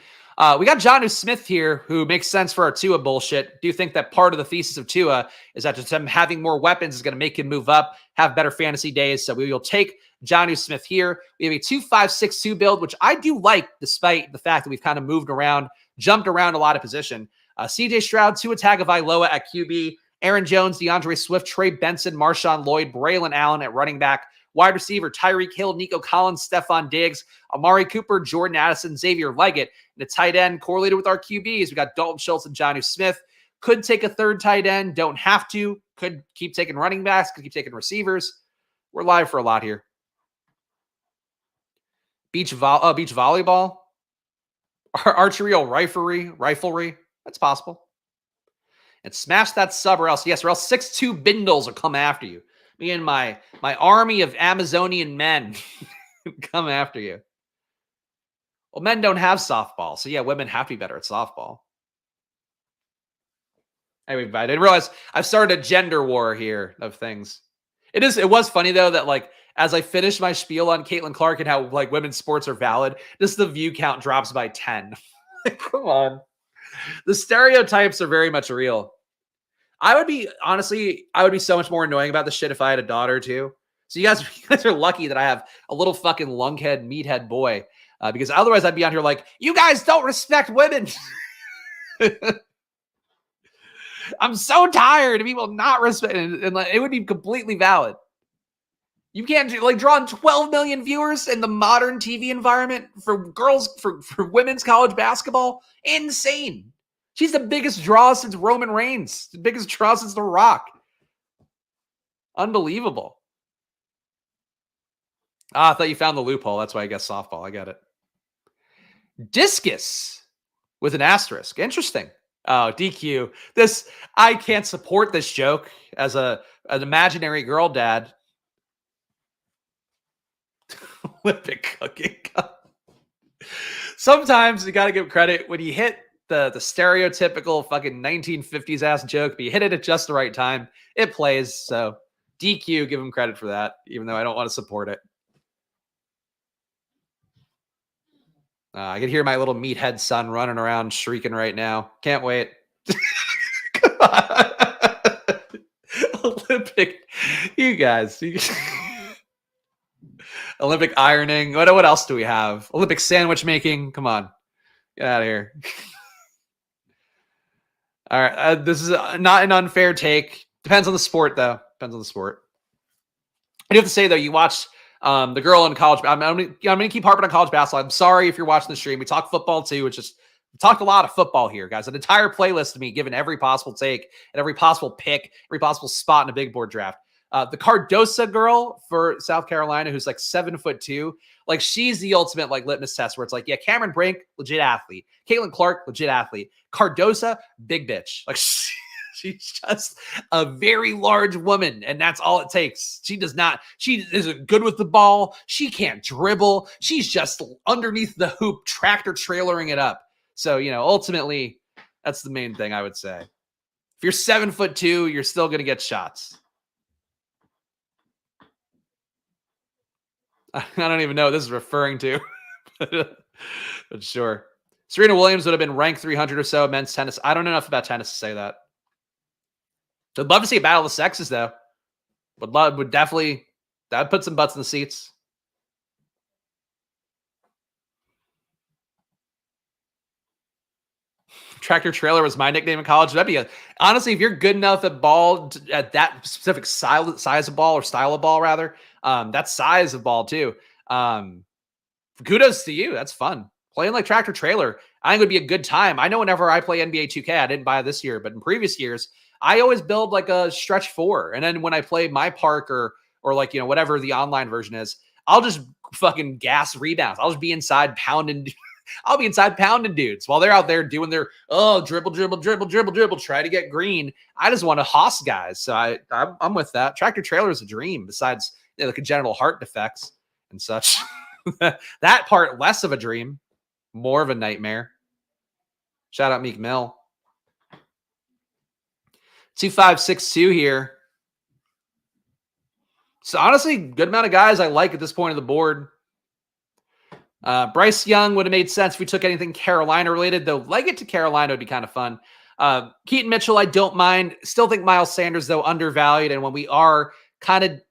We got Jonnu Smith here, who makes sense for our Tua bullshit. Do you think that part of the thesis of Tua is that just him having more weapons is going to make him move up, have better fantasy days? So we will take Jonnu Smith here. We have a 2-5-6-2 build, which I do like, despite the fact that we've kind of moved around, jumped around a lot of position. CJ Stroud, Tua Tagovailoa at QB, Aaron Jones, DeAndre Swift, Trey Benson, Marshawn Lloyd, Braylon Allen at running back, wide receiver Tyreek Hill, Nico Collins, Stephon Diggs, Amari Cooper, Jordan Addison, Xavier Leggett. And the tight end correlated with our QBs, we got Dalton Schultz and Jonnu Smith. Could take a third tight end, don't have to. Could keep taking running backs, could keep taking receivers. We're live for a lot here. Beach volleyball, archery or riflery. That's possible. And smash that sub or else. Yes, or else 6'2" bindles will come after you. Me and my army of Amazonian men come after you. Well, men don't have softball. So yeah, women have to be better at softball. Anyway, I didn't realize I've started a gender war here of things. It was funny though that like as I finished my spiel on Caitlin Clark and how like women's sports are valid, just the view count drops by 10. Come on. The stereotypes are very much real. I would be so much more annoying about this shit if I had a daughter too. So you guys are lucky that I have a little fucking lunkhead, meathead boy. Because otherwise I'd be on here like, you guys don't respect women. I'm so tired of people not respecting, and it would be completely valid. You can't drawing 12 million viewers in the modern TV environment for girls, for women's college basketball. Insane. She's the biggest draw since Roman Reigns, the biggest draw since The Rock. Unbelievable. I thought you found the loophole. That's why I guess softball. I get it. Discus with an asterisk. Interesting. Oh, DQ. I can't support this joke as an imaginary girl dad. Olympic cooking. Sometimes you got to give credit when you hit the stereotypical fucking 1950s ass joke, but you hit it at just the right time. It plays. So DQ, give him credit for that, even though I don't want to support it. I can hear my little meathead son running around shrieking right now. Can't wait. Come on. Olympic, you guys. Olympic ironing. What else do we have? Olympic sandwich making. Come on. Get out of here. All right. This is not an unfair take. Depends on the sport, though. Depends on the sport. I do have to say, though, you watched the girl in college. I'm going to keep harping on college basketball. I'm sorry if you're watching the stream. We talk football, too. We talked a lot of football here, guys. An entire playlist of me giving every possible take and every possible pick, every possible spot in a big board draft. The Cardosa girl for South Carolina, who's like 7'2", like she's the ultimate like litmus test where it's like, yeah, Cameron Brink, legit athlete. Caitlin Clark, legit athlete. Cardosa, big bitch. Like she's just a very large woman, and that's all it takes. She isn't good with the ball. She can't dribble. She's just underneath the hoop, tractor trailering it up. So, ultimately, that's the main thing I would say. If you're 7'2", you're still going to get shots. I don't even know what this is referring to, but sure. Serena Williams would have been ranked 300 or so men's tennis. I don't know enough about tennis to say that. I'd love to see a battle of the sexes, though. That would put some butts in the seats. Tractor trailer was my nickname in college. That'd be honestly, if you're good enough at ball, at that specific size of ball or style of ball, rather, that size of ball too. Um, Kudos to you. That's fun. Playing like tractor trailer, I think it would be a good time. I know whenever I play NBA 2K, I didn't buy it this year, but in previous years, I always build like a stretch four. And then when I play my park or like, whatever the online version is, I'll just fucking gas rebounds. I'll just be inside pounding. I'll be inside pounding dudes while they're out there doing their, dribble, dribble, dribble, dribble, dribble, try to get green. I just want to hoss guys. So I'm with that. Tractor trailer is a dream besides the congenital heart defects and such. That part, less of a dream, more of a nightmare. Shout out Meek Mill. 2562 here. So honestly, good amount of guys I like at this point of the board. Bryce Young would have made sense if we took anything Carolina related, though. Leg it to Carolina would be kind of fun. Keaton Mitchell, I don't mind. Still think Miles Sanders, though, undervalued. And when we are kind of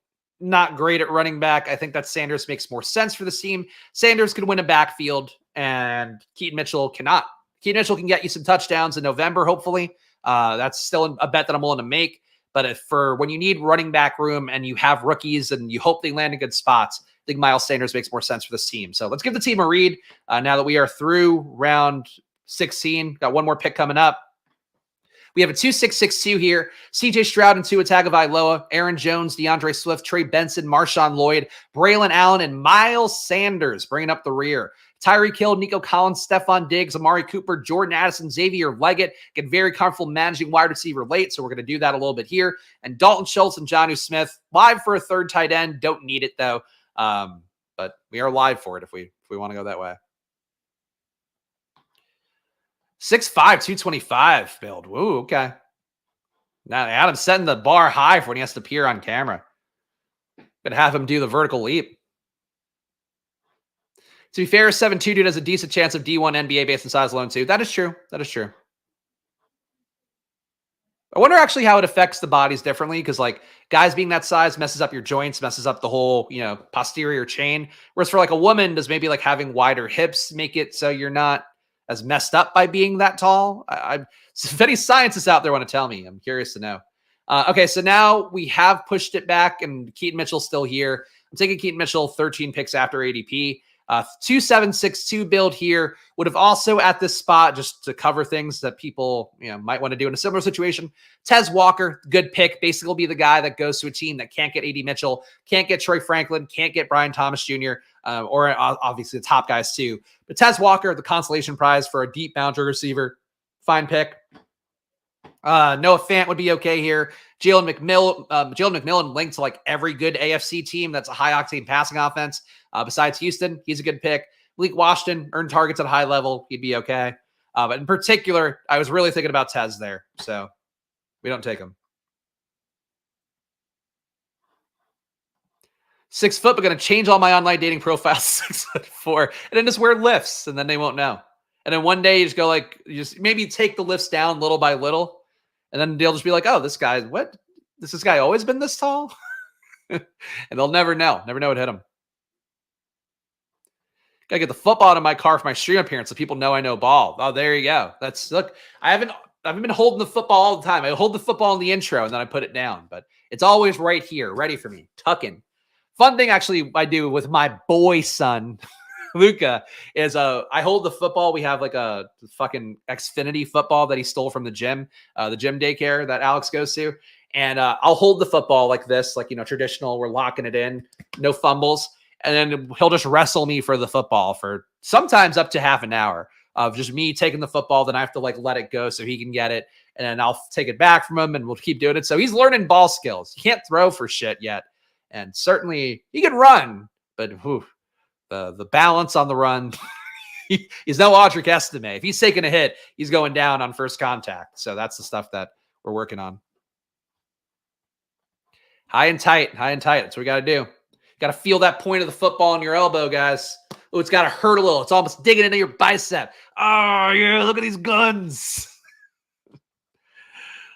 not great at running back, I think that Sanders makes more sense for the team. Sanders could win a backfield, and Keaton Mitchell cannot. Keaton Mitchell can get you some touchdowns in November, hopefully. That's still a bet that I'm willing to make. But if for when you need running back room and you have rookies and you hope they land in good spots, I think Miles Sanders makes more sense for this team. So let's give the team a read now that we are through round 16. Got one more pick coming up. We have a 2-6-6-2 here. CJ Stroud and Tua Tagovailoa, Aaron Jones, DeAndre Swift, Trey Benson, Marshawn Lloyd, Braylon Allen, and Miles Sanders bringing up the rear. Tyreek Hill, Nico Collins, Stephon Diggs, Amari Cooper, Jordan Addison, Xavier Leggett get very comfortable managing wide receiver late, so we're going to do that a little bit here. And Dalton Schultz and Jonnu Smith live for a third tight end. Don't need it though, but we are live for it if we want to go that way. 6'5", 225 build. Woo, okay. Now Adam's setting the bar high for when he has to appear on camera. Gonna have him do the vertical leap. To be fair, 7'2" dude has a decent chance of D1 NBA based on size alone too. That is true. That is true. I wonder actually how it affects the bodies differently, because like guys being that size messes up your joints, messes up the whole, posterior chain. Whereas for like a woman, does maybe like having wider hips make it so you're not as messed up by being that tall? If any scientists out there want to tell me, I'm curious to know. Okay, so now we have pushed it back, and Keaton Mitchell's still here. I'm taking Keaton Mitchell 13 picks after ADP. 2-7-6-2 build here would have also at this spot, just to cover things that people might want to do in a similar situation. Tez Walker, good pick. Basically will be the guy that goes to a team that can't get AD Mitchell, can't get Troy Franklin, can't get Brian Thomas Jr., or obviously the top guys too. But Tez Walker, the consolation prize for a deep boundary receiver, fine pick. Noah Fant would be okay here. Jalen McMillan linked to like every good AFC team that's a high octane passing offense. Besides Houston, he's a good pick. Malik Washington earned targets at a high level. He'd be okay. But in particular, I was really thinking about Tez there. So we don't take him. 6 foot, but going to change all my online dating profiles 6'4", and then just wear lifts, and then they won't know. And then one day you just go like, you just maybe take the lifts down little by little, and then they'll just be like, oh, this guy, what? This guy always been this tall? And they'll never know what hit him. Gotta get the football out of my car for my stream appearance so people know I know ball. Oh, there you go. Look, I haven't been holding the football all the time. I hold the football in the intro and then I put it down, but it's always right here, ready for me, tucking. Fun thing actually I do with my boy son, Luca, is I hold the football. We have like a fucking Xfinity football that he stole from the gym daycare that Alex goes to. And I'll hold the football like this, like, traditional, we're locking it in, no fumbles. And then he'll just wrestle me for the football for sometimes up to half an hour of just me taking the football. Then I have to like let it go so he can get it. And then I'll take it back from him and we'll keep doing it. So he's learning ball skills. He can't throw for shit yet. And certainly he can run, but the balance on the run, he's no Audric Estime. If he's taking a hit, he's going down on first contact. So that's the stuff that we're working on. High and tight. That's what we got to do. Got to feel that point of the football in your elbow, guys. Oh, it's got to hurt a little. It's almost digging into your bicep. Oh, yeah, look at these guns.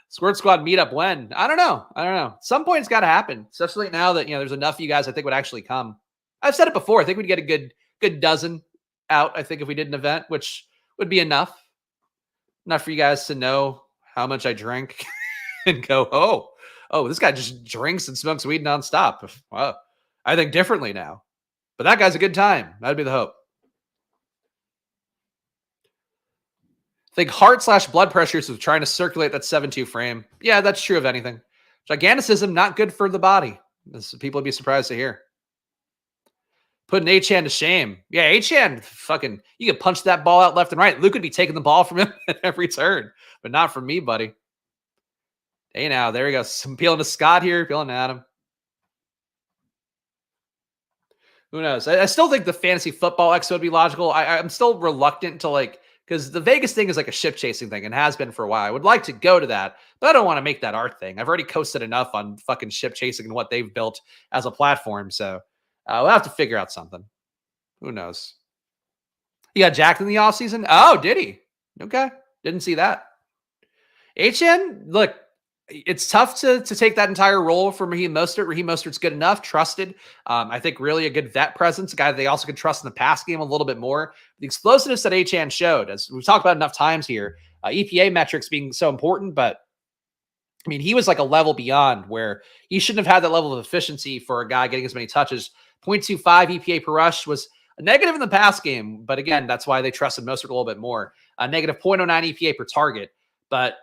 Squirt Squad meetup when? I don't know. Some point it's got to happen, especially now that, there's enough of you guys I think would actually come. I've said it before. I think we'd get a good dozen out, I think, if we did an event, which would be enough. enough for you guys to know how much I drink and go, oh, this guy just drinks and smokes weed nonstop. Wow. I think differently now. But that guy's a good time. That'd be the hope. Think heart/blood pressure is trying to circulate that 7-2 frame. Yeah, that's true of anything. Giganticism, not good for the body. People would be surprised to hear. Putting Achan to shame. Yeah, Achan, fucking, you could punch that ball out left and right. Luke would be taking the ball from him at every turn, but not from me, buddy. Hey, now, there we go. Some peeling to Scott here, peeling to Adam. Who knows? I still think the fantasy football X would be logical. I'm still reluctant to because the Vegas thing is like a ship chasing thing and has been for a while. I would like to go to that, but I don't want to make that art thing. I've already coasted enough on fucking ship chasing and what they've built as a platform. So we'll have to figure out something. Who knows? He got jacked in the offseason? Oh, did he? Okay. Didn't see that. HN, look, it's tough to take that entire role for Raheem Mostert. Raheem Mostert's good enough, trusted. I think really a good vet presence, a guy that they also could trust in the pass game a little bit more. The explosiveness that Achan showed, as we've talked about enough times here, EPA metrics being so important, but I mean, he was like a level beyond where he shouldn't have had that level of efficiency for a guy getting as many touches. 0.25 EPA per rush was a negative in the pass game, but again, that's why they trusted Mostert a little bit more. A negative 0.09 EPA per target, but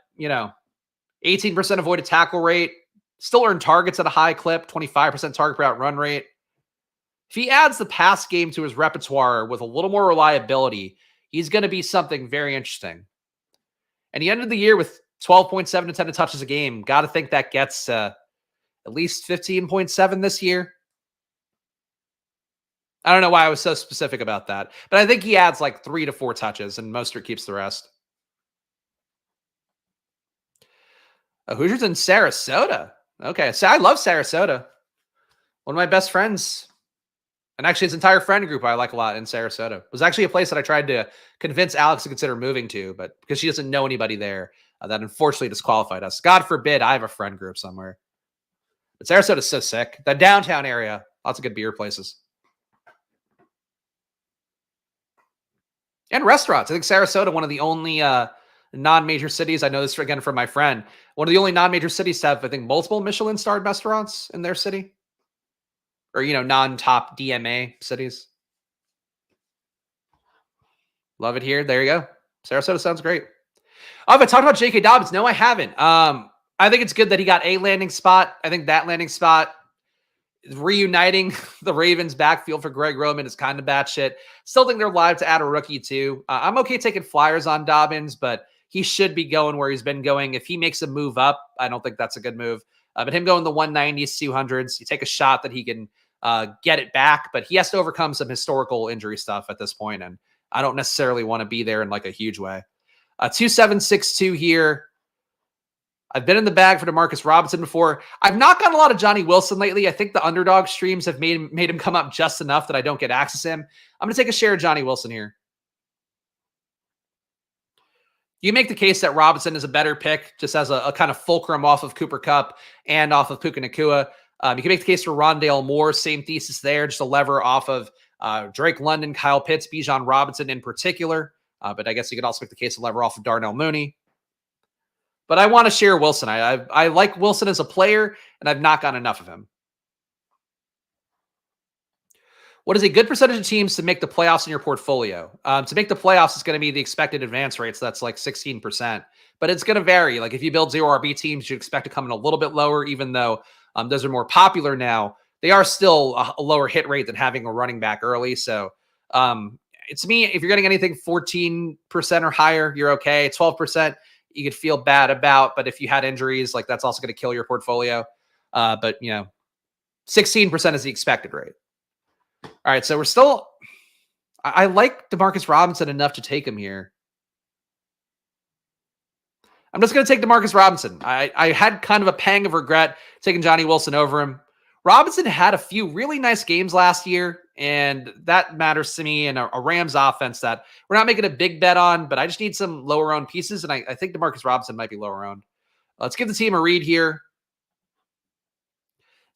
18% avoided tackle rate, still earned targets at a high clip, 25% target per out run rate. If he adds the pass game to his repertoire with a little more reliability, he's going to be something very interesting. And he ended the year with 12.7 attempted touches a game. Got to think that gets at least 15.7 this year. I don't know why I was so specific about that, but I think he adds like 3 to 4 touches and Mostert keeps the rest. Hoosiers in Sarasota. Okay, so I love Sarasota. One of my best friends, and actually his entire friend group I like a lot in Sarasota. It was actually a place that I tried to convince Alex to consider moving to, but because she doesn't know anybody there, that unfortunately disqualified us. God forbid I have a friend group somewhere. But Sarasota's so sick. The downtown area, lots of good beer places. And restaurants. I think Sarasota, one of the only non-major cities, I know this again from my friend, one of the only non-major cities to have, I think, multiple Michelin-starred restaurants in their city. Or, non-top DMA cities. Love it here. There you go. Sarasota sounds great. Oh, have I talked about J.K. Dobbins? No, I haven't. I think it's good that he got a landing spot. I think that landing spot reuniting the Ravens backfield for Greg Roman is kind of batshit. Still think they're live to add a rookie too. I'm okay taking flyers on Dobbins, but he should be going where he's been going. If he makes a move up, I don't think that's a good move. But him going the 190s, 200s, you take a shot that he can get it back, but he has to overcome some historical injury stuff at this point, and I don't necessarily want to be there in like a huge way. 2762 here. I've been in the bag for DeMarcus Robinson before. I've not gotten a lot of Johnny Wilson lately. I think the Underdog streams have made him come up just enough that I don't get access to him. I'm going to take a share of Johnny Wilson here. You make the case that Robinson is a better pick just as a kind of fulcrum off of Cooper Kupp and off of Puka Nacua. You can make the case for Rondale Moore. Same thesis there. Just a lever off of Drake London, Kyle Pitts, Bijan Robinson in particular. But I guess you could also make the case of lever off of Darnell Mooney. But I want to share Wilson. I like Wilson as a player, and I've not gotten enough of him. What is a good percentage of teams to make the playoffs in your portfolio? To make the playoffs is going to be the expected advance rates. So that's like 16%. But it's going to vary. Like if you build 0 RB teams, you expect to come in a little bit lower, even though those are more popular now. They are still a lower hit rate than having a running back early. So it's me. If you're getting anything 14% or higher, you're okay. 12%. You could feel bad about, but if you had injuries, like that's also going to kill your portfolio. But 16% is the expected rate. All right. So we're still, I like DeMarcus Robinson enough to take him here. I'm just going to take DeMarcus Robinson. I had kind of a pang of regret taking Johnny Wilson over him. Robinson had a few really nice games last year, and that matters to me in a Rams offense that we're not making a big bet on, but I just need some lower-owned pieces, and I think DeMarcus Robinson might be lower-owned. Let's give the team a read here.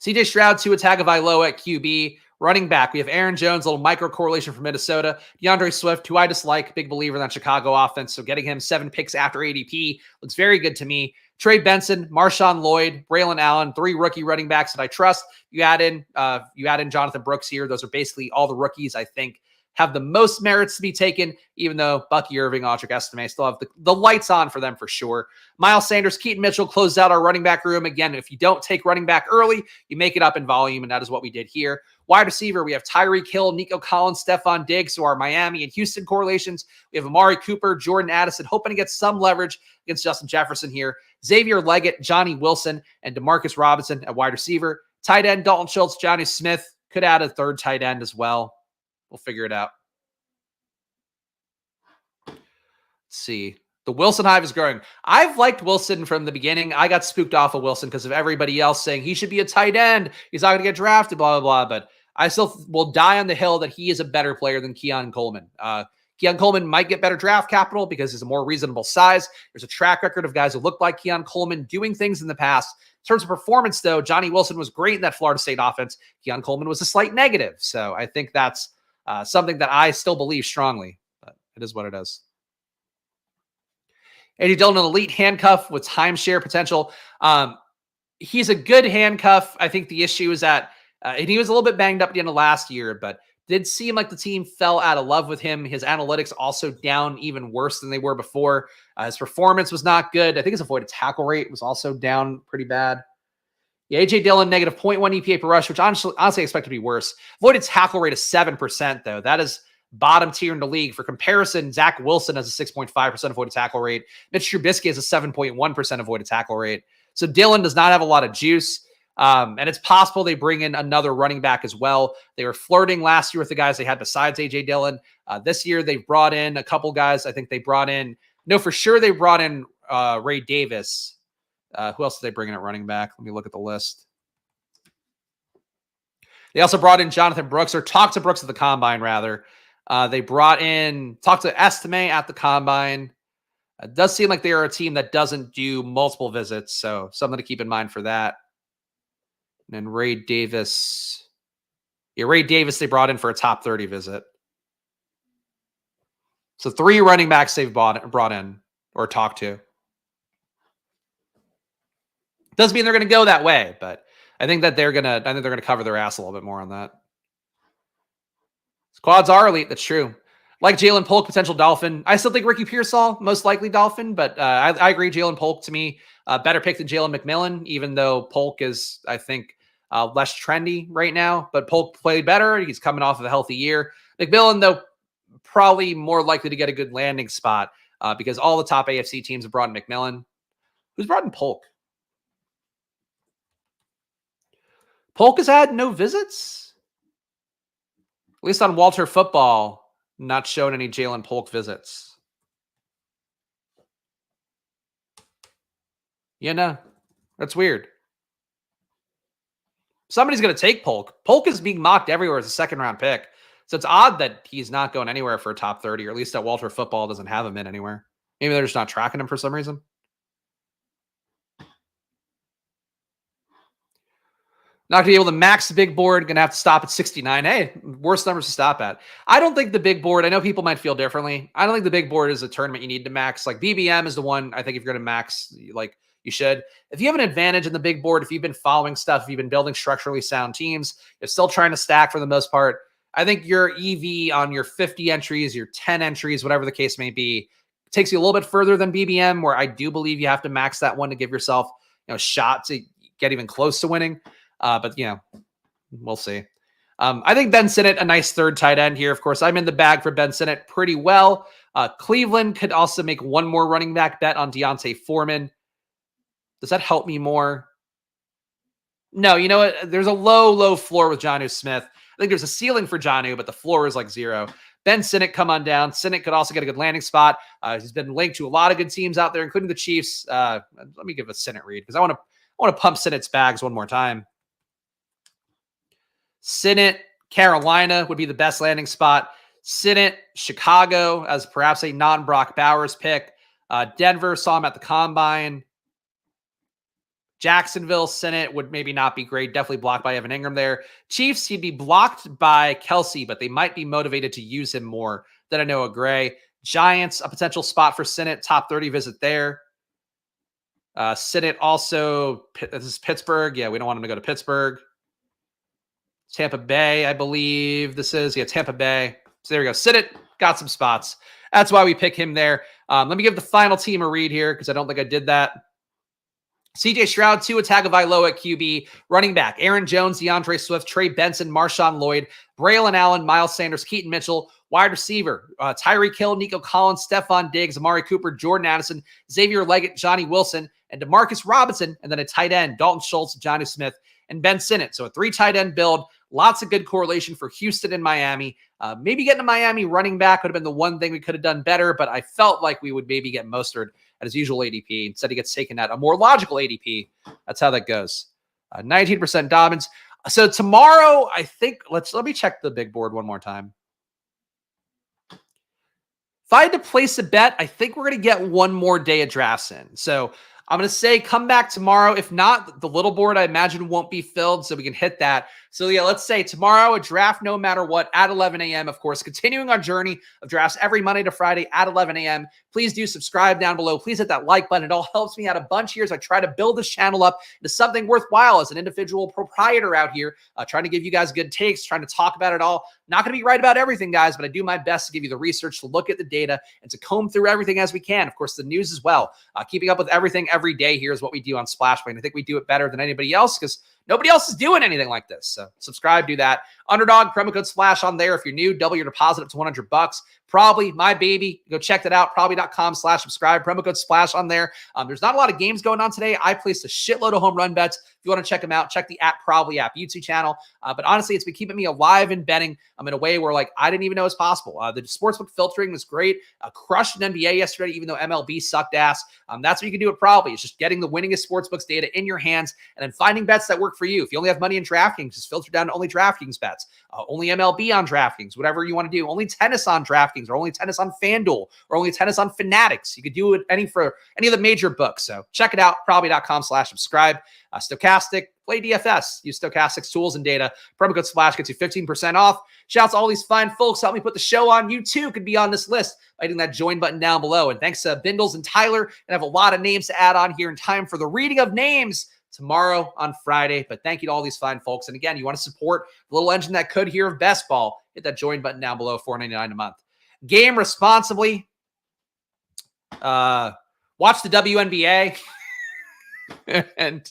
CJ Stroud, Tua Tagovailoa at QB. Running back, we have Aaron Jones, a little micro correlation from Minnesota. DeAndre Swift, who I dislike, big believer in that Chicago offense. So getting him 7 picks after ADP looks very good to me. Trey Benson, Marshawn Lloyd, Braylon Allen, 3 rookie running backs that I trust. You add in Jonathan Brooks here. Those are basically all the rookies I think have the most merits to be taken, even though Bucky Irving, Audric Estime still have the lights on for them for sure. Miles Sanders, Keaton Mitchell closed out our running back room. Again, if you don't take running back early, you make it up in volume, and that is what we did here. Wide receiver, we have Tyreek Hill, Nico Collins, Stephon Diggs, who are Miami and Houston correlations. We have Amari Cooper, Jordan Addison, hoping to get some leverage against Justin Jefferson here. Xavier Leggett, Johnny Wilson, and Demarcus Robinson at wide receiver. Tight end, Dalton Schultz, Johnny Smith. Could add a third tight end as well. We'll figure it out. Let's see. The Wilson hive is growing. I've liked Wilson from the beginning. I got spooked off of Wilson because of everybody else saying he should be a tight end. He's not going to get drafted, blah, blah, blah. But I still will die on the hill that he is a better player than Keon Coleman. Keon Coleman might get better draft capital because he's a more reasonable size. There's a track record of guys who look like Keon Coleman doing things in the past. In terms of performance, though, Johnny Wilson was great in that Florida State offense. Keon Coleman was a slight negative. So I think that's something that I still believe strongly. But it is what it is. A.J. Dillon, an elite handcuff with timeshare potential. He's a good handcuff. I think the issue is that and he was a little bit banged up at the end of last year, but did seem like the team fell out of love with him. His analytics also down even worse than they were before. His performance was not good. I think his avoided tackle rate was also down pretty bad. Yeah, A.J. Dillon, negative 0.1 EPA per rush, which honestly I expect to be worse. Avoided tackle rate is 7%, though. That is bottom tier in the league. For comparison, Zach Wilson has a 6.5% avoided tackle rate. Mitch Trubisky has a 7.1% avoided tackle rate. So Dillon does not have a lot of juice. And it's possible they bring in another running back as well. They were flirting last year with the guys they had besides A.J. Dillon. This year, they've brought in a couple guys. I think they brought in, no, for sure they brought in Ray Davis. Who else did they bring in at running back? Let me look at the list. They also brought in Jonathan Brooks, or talked to Brooks at the combine, rather. They talked to Estime at the combine. It does seem like they are a team that doesn't do multiple visits, so something to keep in mind for that. And then Ray Davis. Yeah, Ray Davis they brought in for a top 30 visit. So 3 running backs they've brought in or talked to. Doesn't mean they're going to go that way, but I think they're going to cover their ass a little bit more on that. Squads are elite. That's true. Like Jalen Polk, potential Dolphin. I still think Ricky Pearsall, most likely Dolphin, but I agree. Jalen Polk, to me, better pick than Jalen McMillan, even though Polk is, I think, less trendy right now. But Polk played better. He's coming off of a healthy year. McMillan, though, probably more likely to get a good landing spot because all the top AFC teams have brought in McMillan. Who's brought in Polk? Polk has had no visits? At least on Walter Football, not showing any Jalen Polk visits. Yeah, no, that's weird. Somebody's going to take Polk. Polk is being mocked everywhere as a second-round pick. So it's odd that he's not going anywhere for a top 30, or at least that Walter Football doesn't have him in anywhere. Maybe they're just not tracking him for some reason. Not going to be able to max the big board. Going to have to stop at 69. Hey, worst numbers to stop at. I don't think the big board, I know people might feel differently. I don't think the big board is a tournament you need to max. Like BBM is the one I think if you're going to max, like you should. If you have an advantage in the big board, if you've been following stuff, if you've been building structurally sound teams, you're still trying to stack for the most part. I think your EV on your 50 entries, your 10 entries, whatever the case may be, takes you a little bit further than BBM, where I do believe you have to max that one to give yourself, a shot to get even close to winning. But, we'll see. I think Ben Sinnott, a nice third tight end here. Of course, I'm in the bag for Ben Sinnott pretty well. Cleveland could also make one more running back bet on Deontay Foreman. Does that help me more? No, you know what? There's a low floor with Jonnu Smith. I think there's a ceiling for Jonnu, but the floor is like 0. Ben Sinnott, come on down. Sinnott could also get a good landing spot. He's been linked to a lot of good teams out there, including the Chiefs. Let me give a Sinnott read because I want to pump Sinnott's bags one more time. Sinnott, Carolina would be the best landing spot. Sinnott, Chicago as perhaps a non-Brock Bowers pick. Denver, saw him at the combine. Jacksonville, Senate would maybe not be great. Definitely blocked by Evan Ingram there. Chiefs, he'd be blocked by Kelsey, but they might be motivated to use him more than a Noah Gray. Giants, a potential spot for Senate, top 30 visit there. Senate also, this is Pittsburgh. Yeah, we don't want him to go to Pittsburgh. Tampa Bay, I believe this is. Yeah, Tampa Bay. So there we go. Senate, got some spots. That's why we pick him there. Let me give the final team a read here because I don't think I did that. CJ Stroud, Tua Tagovailoa at QB, running back, Aaron Jones, DeAndre Swift, Trey Benson, Marshawn Lloyd, Braylon Allen, Miles Sanders, Keaton Mitchell, wide receiver, Tyreek Hill, Nico Collins, Stephon Diggs, Amari Cooper, Jordan Addison, Xavier Leggett, Johnny Wilson, and Demarcus Robinson, and then a tight end, Dalton Schultz, Johnny Smith, and Ben Sinnott. So a 3 tight end build. Lots of good correlation for Houston and Miami. Maybe getting a Miami running back would have been the one thing we could have done better, but I felt like we would maybe get Mostert at his usual ADP. Instead, he gets taken at a more logical ADP. That's how that goes. 19% Dobbins. So tomorrow, I think, let me check the big board one more time. If I had to place a bet, I think we're going to get one more day of drafts in. So I'm going to say come back tomorrow. If not, the little board I imagine won't be filled, so we can hit that. So yeah, let's say tomorrow a draft no matter what at 11 a.m. Of course, continuing our journey of drafts every Monday to Friday at 11 a.m. Please do subscribe down below. Please hit that like button. It all helps me out a bunch here as I try to build this channel up into something worthwhile as an individual proprietor out here, trying to give you guys good takes, trying to talk about it all. Not going to be right about everything, guys, but I do my best to give you the research, to look at the data, and to comb through everything as we can. Of course, the news as well. Keeping up with everything every day here is what we do on Splashpoint. I think we do it better than anybody else because nobody else is doing anything like this. So subscribe, do that. Underdog, promo code SPLASH on there. If you're new, double your deposit up to $100. Probably my baby. Go check that out. Probably.com/subscribe. Promo code SPLASH on there. There's not a lot of games going on today. I placed a shitload of home run bets. If you want to check them out, check the Probably app YouTube channel. But honestly, it's been keeping me alive in betting. I'm in a way where like I didn't even know it was possible. The sportsbook filtering was great. Crushed an NBA yesterday, even though MLB sucked ass. That's what you can do at Probably. It's just getting the winningest sportsbooks data in your hands and then finding bets that work for you. If you only have money in DraftKings, just filter down to only DraftKings bets. Only MLB on DraftKings, whatever you want to do. Only tennis on DraftKings, or only tennis on FanDuel, or only tennis on Fanatics. You could do it for any of the major books. So check it out, probably.com/subscribe. Stochastic, play DFS. Use Stochastic's tools and data. Promo code SPLASH gets you 15% off. Shouts to all these fine folks. Help me put the show on. You too could be on this list by hitting that join button down below. And thanks to Bindles and Tyler. And I have a lot of names to add on here in time for the reading of names tomorrow on Friday. But thank you to all these fine folks. And again, you want to support the little engine that could here of best ball, hit that join button down below, $4.99 a month. Game responsibly. Watch the WNBA. And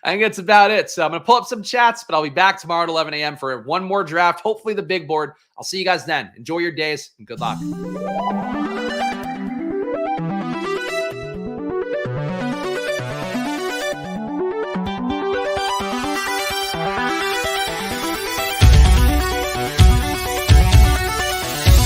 I think that's about it. So I'm going to pull up some chats, but I'll be back tomorrow at 11 a.m. for one more draft, hopefully the big board. I'll see you guys then. Enjoy your days and good luck.